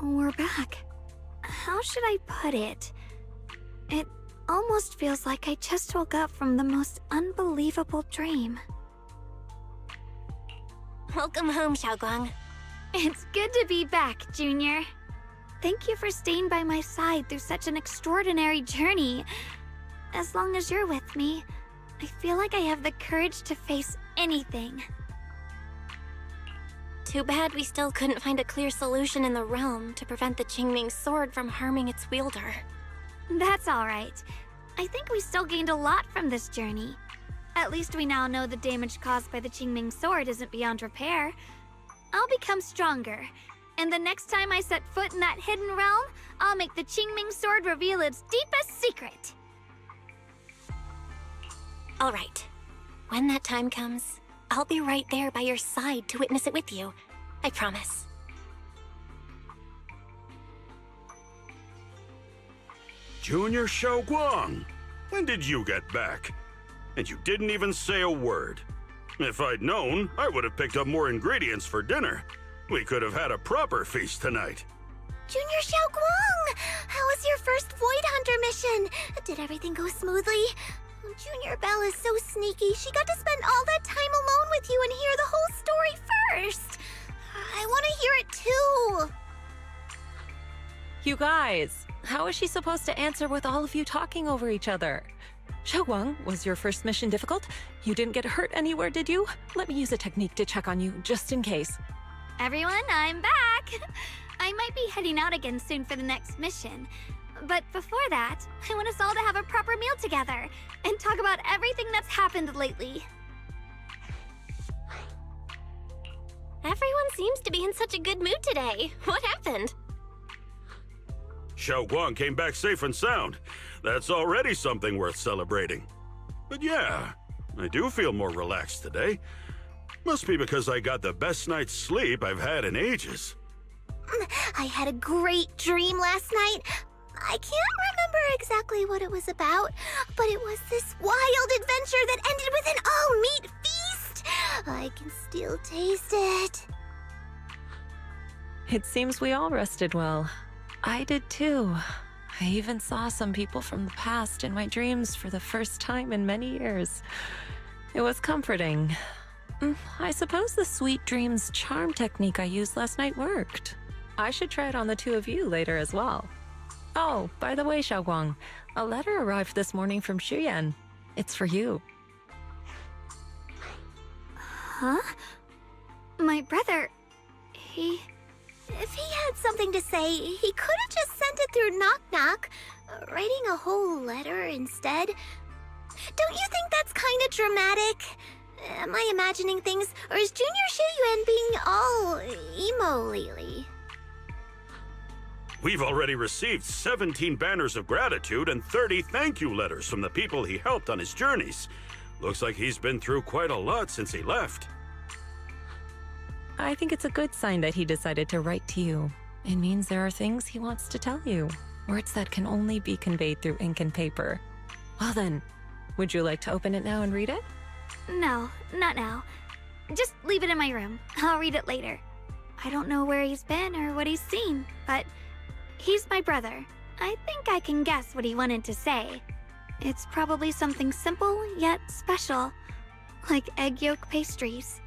We're back. How should I put it? It almost feels like I just woke up from the most unbelievable dream. Welcome home, Xiaoguang. It's good to be back, Junior. Thank you for staying by my side through such an extraordinary journey. As long as you're with me, I feel like I have the courage to face anything. Too bad we still couldn't find a clear solution in the realm to prevent the Qingming sword from harming its wielder. That's all right. I think we still gained a lot from this journey. At least we now know the damage caused by the Qingming sword isn't beyond repair. I'll become stronger, and the next time I set foot in that hidden realm, I'll make the Qingming sword reveal its deepest secret. All right. When that time comes, I'll be right there by your side to witness it with you. I promise. Junior Xiaoguang, when did you get back? And you didn't even say a word. If I'd known, I would have picked up more ingredients for dinner. We could have had a proper feast tonight. Junior Xiaoguang! How was your first Void Hunter mission? Did everything go smoothly? Junior Belle is so sneaky. She got to spend all that time alone with you and hear the whole story first. I want to hear it too. You guys, how is she supposed to answer with all of you talking over each other? Xiaoguang, was your first mission difficult? You didn't get hurt anywhere, did you? Let me use a technique to check on you, just in case. Everyone, I'm back! I might be heading out again soon for the next mission, But before that, I want us all to have a proper meal together and talk about everything that's happened lately. Everyone seems to be in such a good mood today. What happened? Xiao Guang came back safe and sound. That's already something worth celebrating. But yeah, I do feel more relaxed today. Must be because I got the best night's sleep I've had in ages. I had a great dream last night. I can't remember exactly what it was about, but it was this wild adventure that ended with an all-meat feast. I can still taste it. It seems we all rested well. I did too. I even saw some people from the past in my dreams for the first time in many years. It was comforting. I suppose the sweet dreams charm technique I used last night worked. I should try it on the two of you later as well. Oh, by the way, Xiaoguang, a letter arrived this morning from Shuyan. It's for you. Huh? My brother, If he had something to say, he could have just sent it through Knock Knock, writing a whole letter instead. Don't you think that's kind of dramatic? Am I imagining things, or is Junior Shuyuan being all emo lately? We've already received 17 banners of gratitude and 30 thank you letters from the people he helped on his journeys. Looks like he's been through quite a lot since he left. I think it's a good sign that he decided to write to you. It means there are things he wants to tell you, words that can only be conveyed through ink and paper. Well then, would you like to open it now and read it? no, not now. Just leave it in my room. I'll read it later. I don't know where he's been or what he's seen, but he's my brother. I think I can guess what he wanted to say. It's probably something simple yet special, like egg yolk pastries.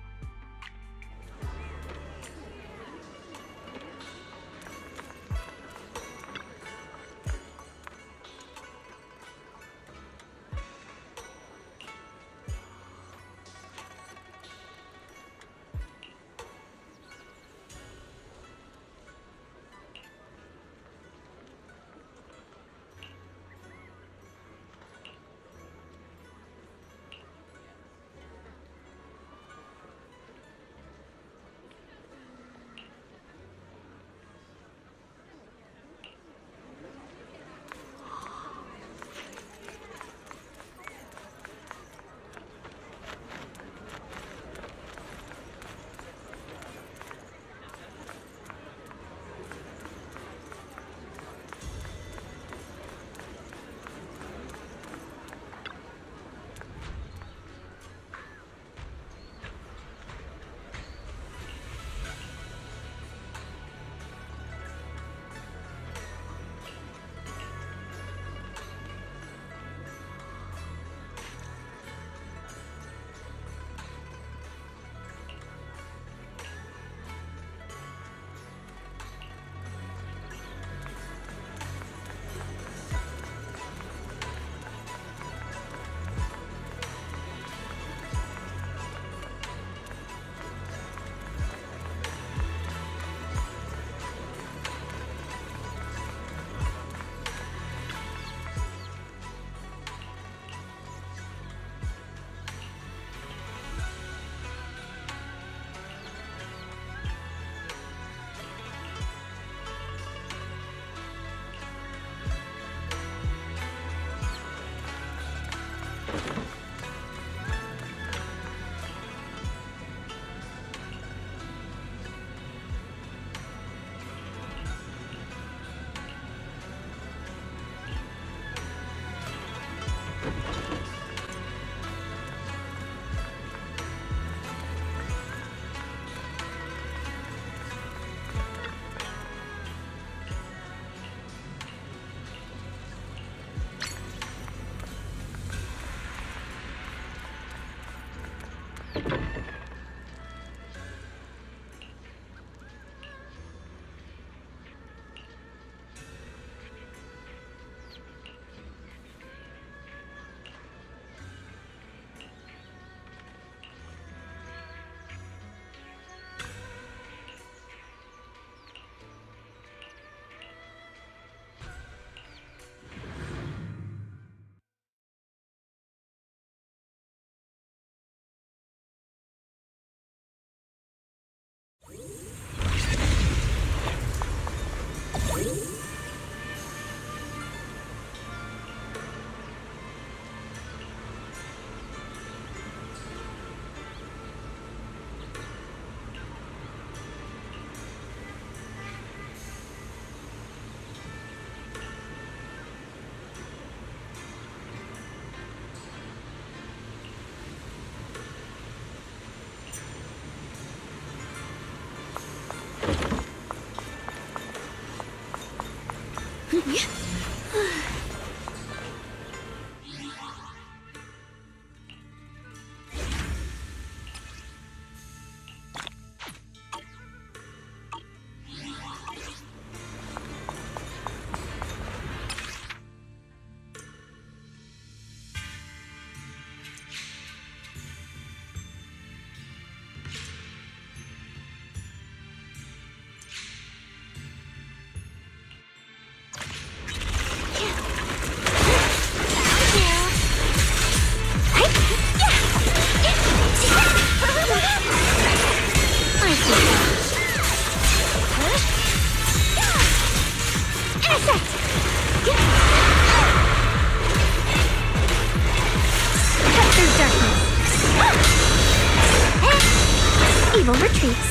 Evil retreats.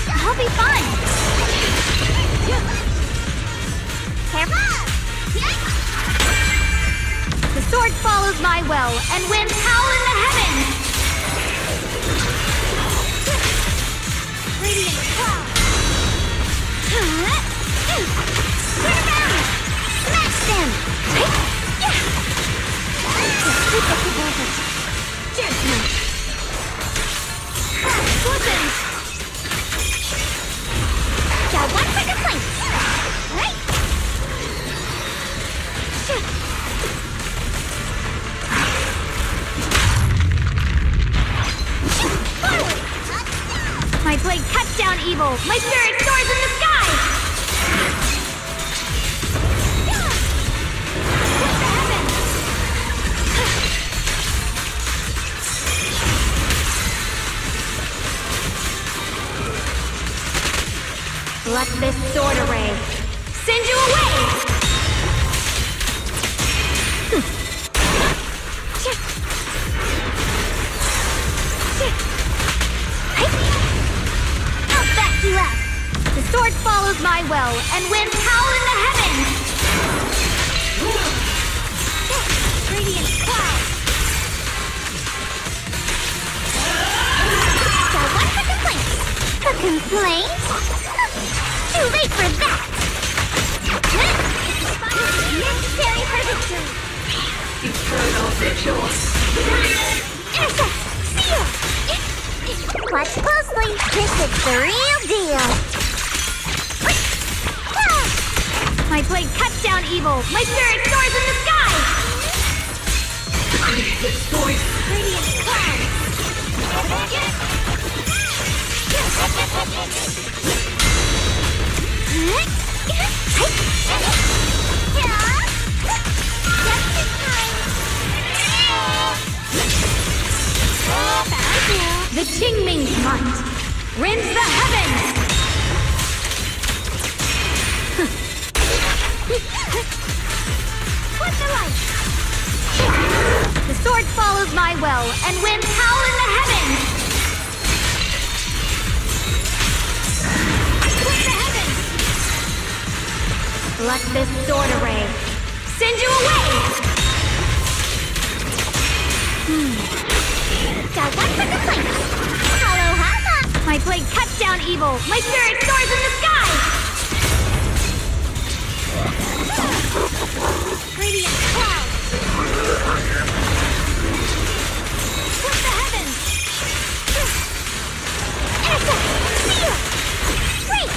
I'll be fine. Careful! The sword follows my will, and winds howl in the heavens! Radiant cloud! Turn around! Smash them! Judgment! Weapons! Got one for the place! Right? My blade cuts down evil! My spirit soars in the sky! Let this sword array send you away! I'll back you up! The sword follows my will, and winds howl in the heavens! Radiant cloud! Got one for complaint! A complaint? Too late for that! Necessary for victory! Eternal vigil! Intercept! Seal! Watch closely! This is the real deal! My blade cuts down evil! My spirit soars in the sky! Creative voice! Radiant cloud! The Qingming's might rends the heavens! What's the light? The sword follows my will, and winds howl in the heavens! What's the heavens? Let this sword array send you away! Got one for the plate! Aloha! My blade cuts down evil! My spirit soars in the sky! Radiant cloud! What's the heavens? Intercept! Seal! Break!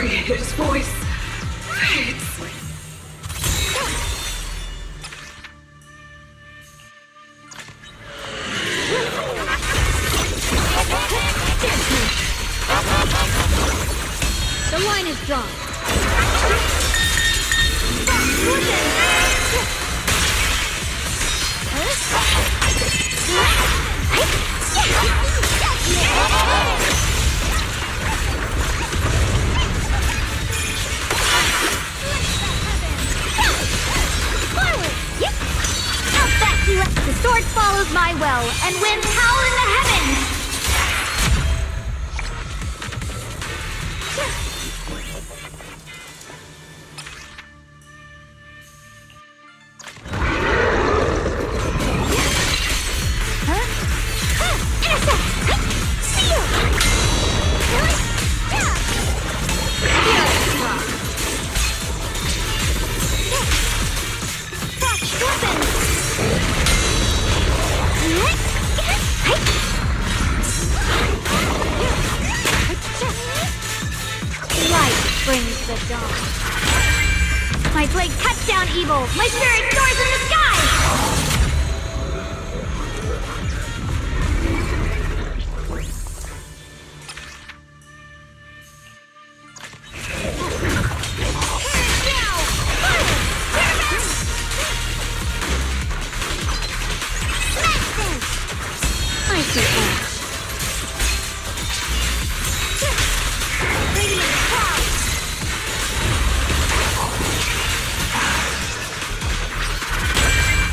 Creator's voice fades. The line is drawn. The sword follows my will and wins power in the heavens! Brings the dawn. My blade cuts down evil. My spirit soars in the sky! I see ash.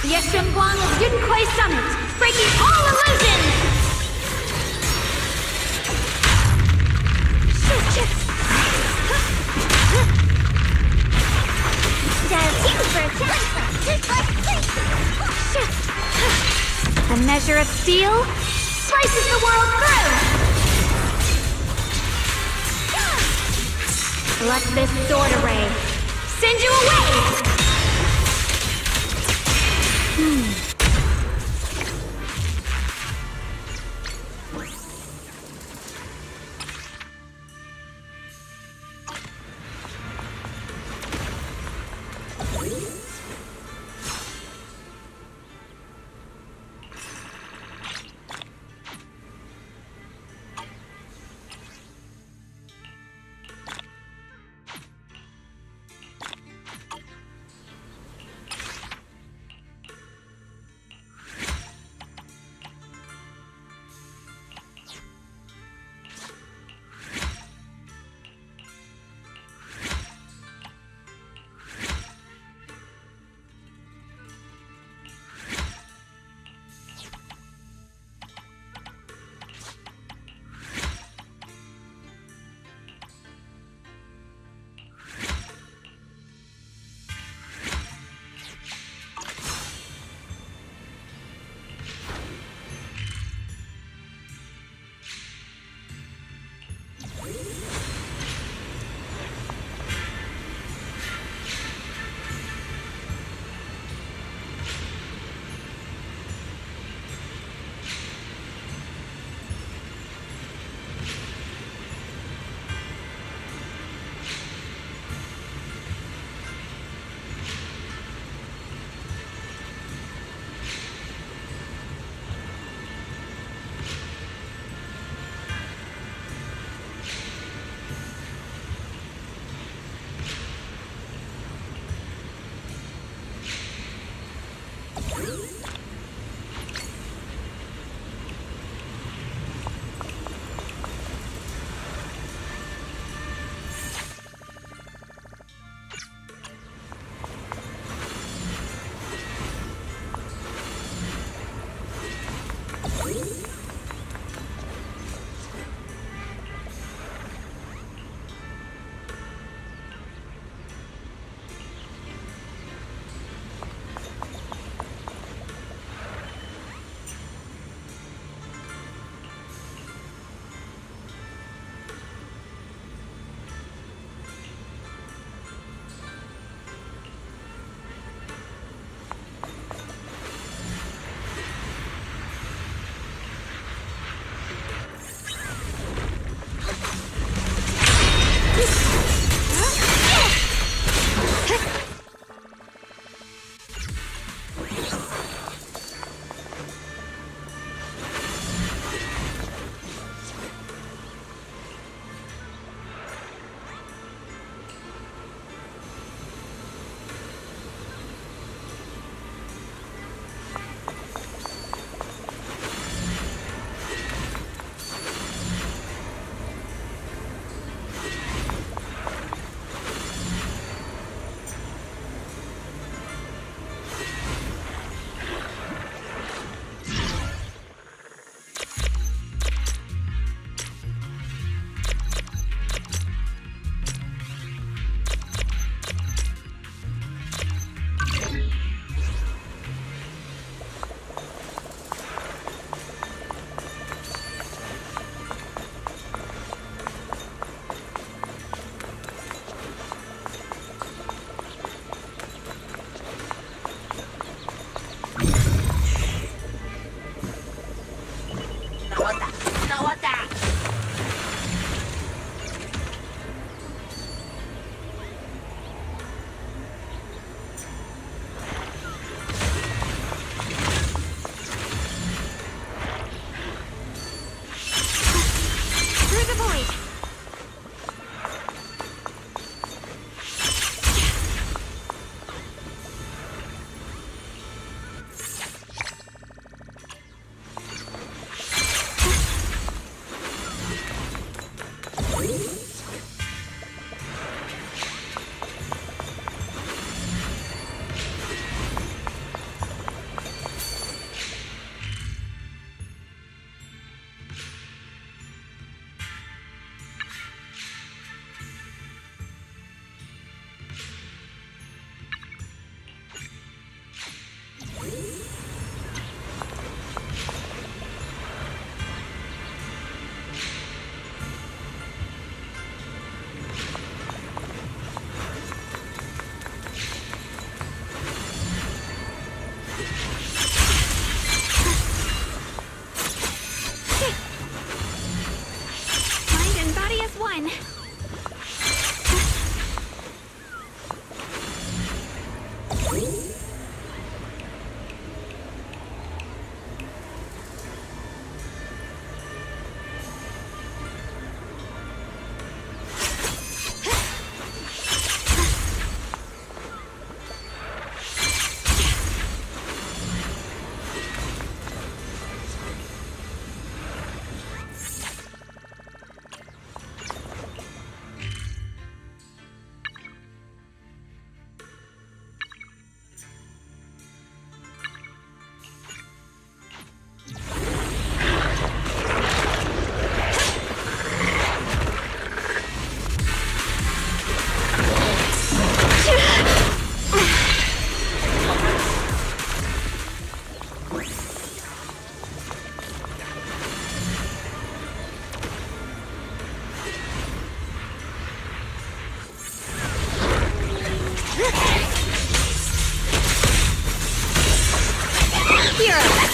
Yeshunguang of Yunquai Summit, breaking all illusions! A measure of steel slices the world through! Let this sword array send you away!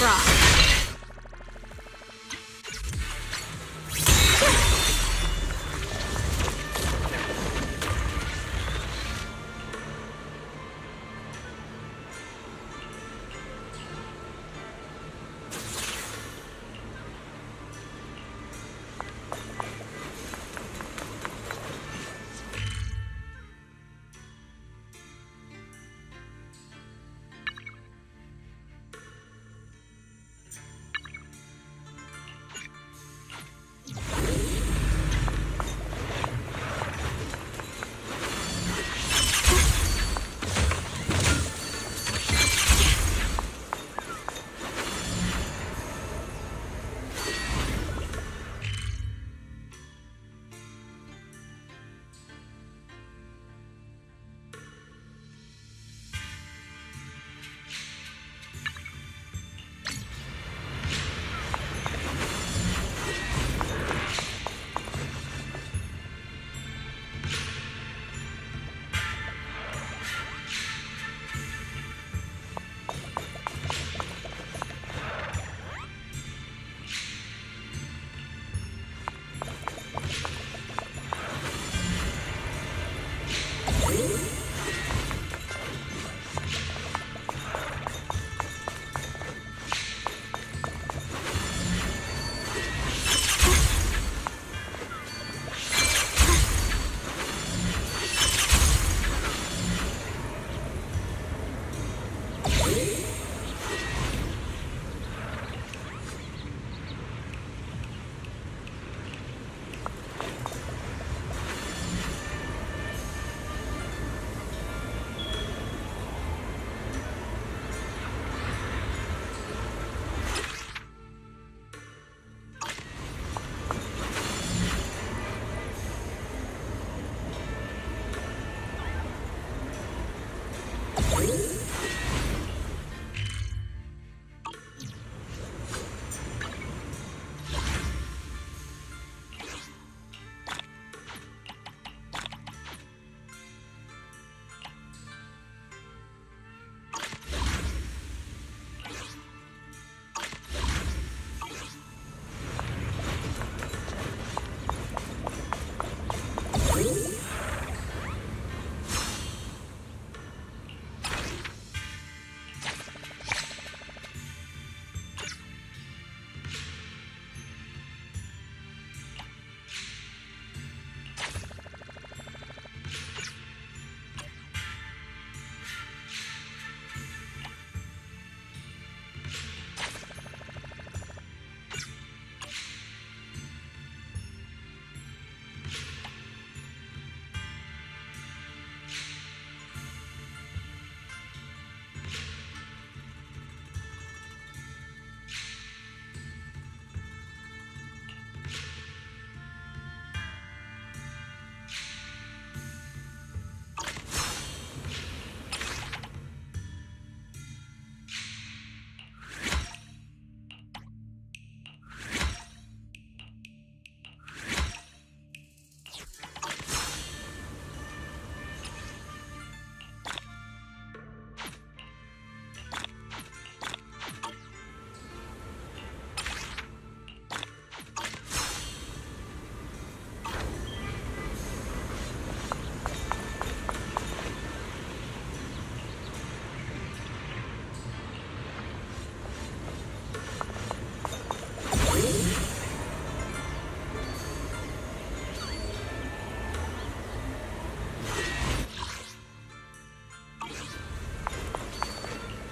rock.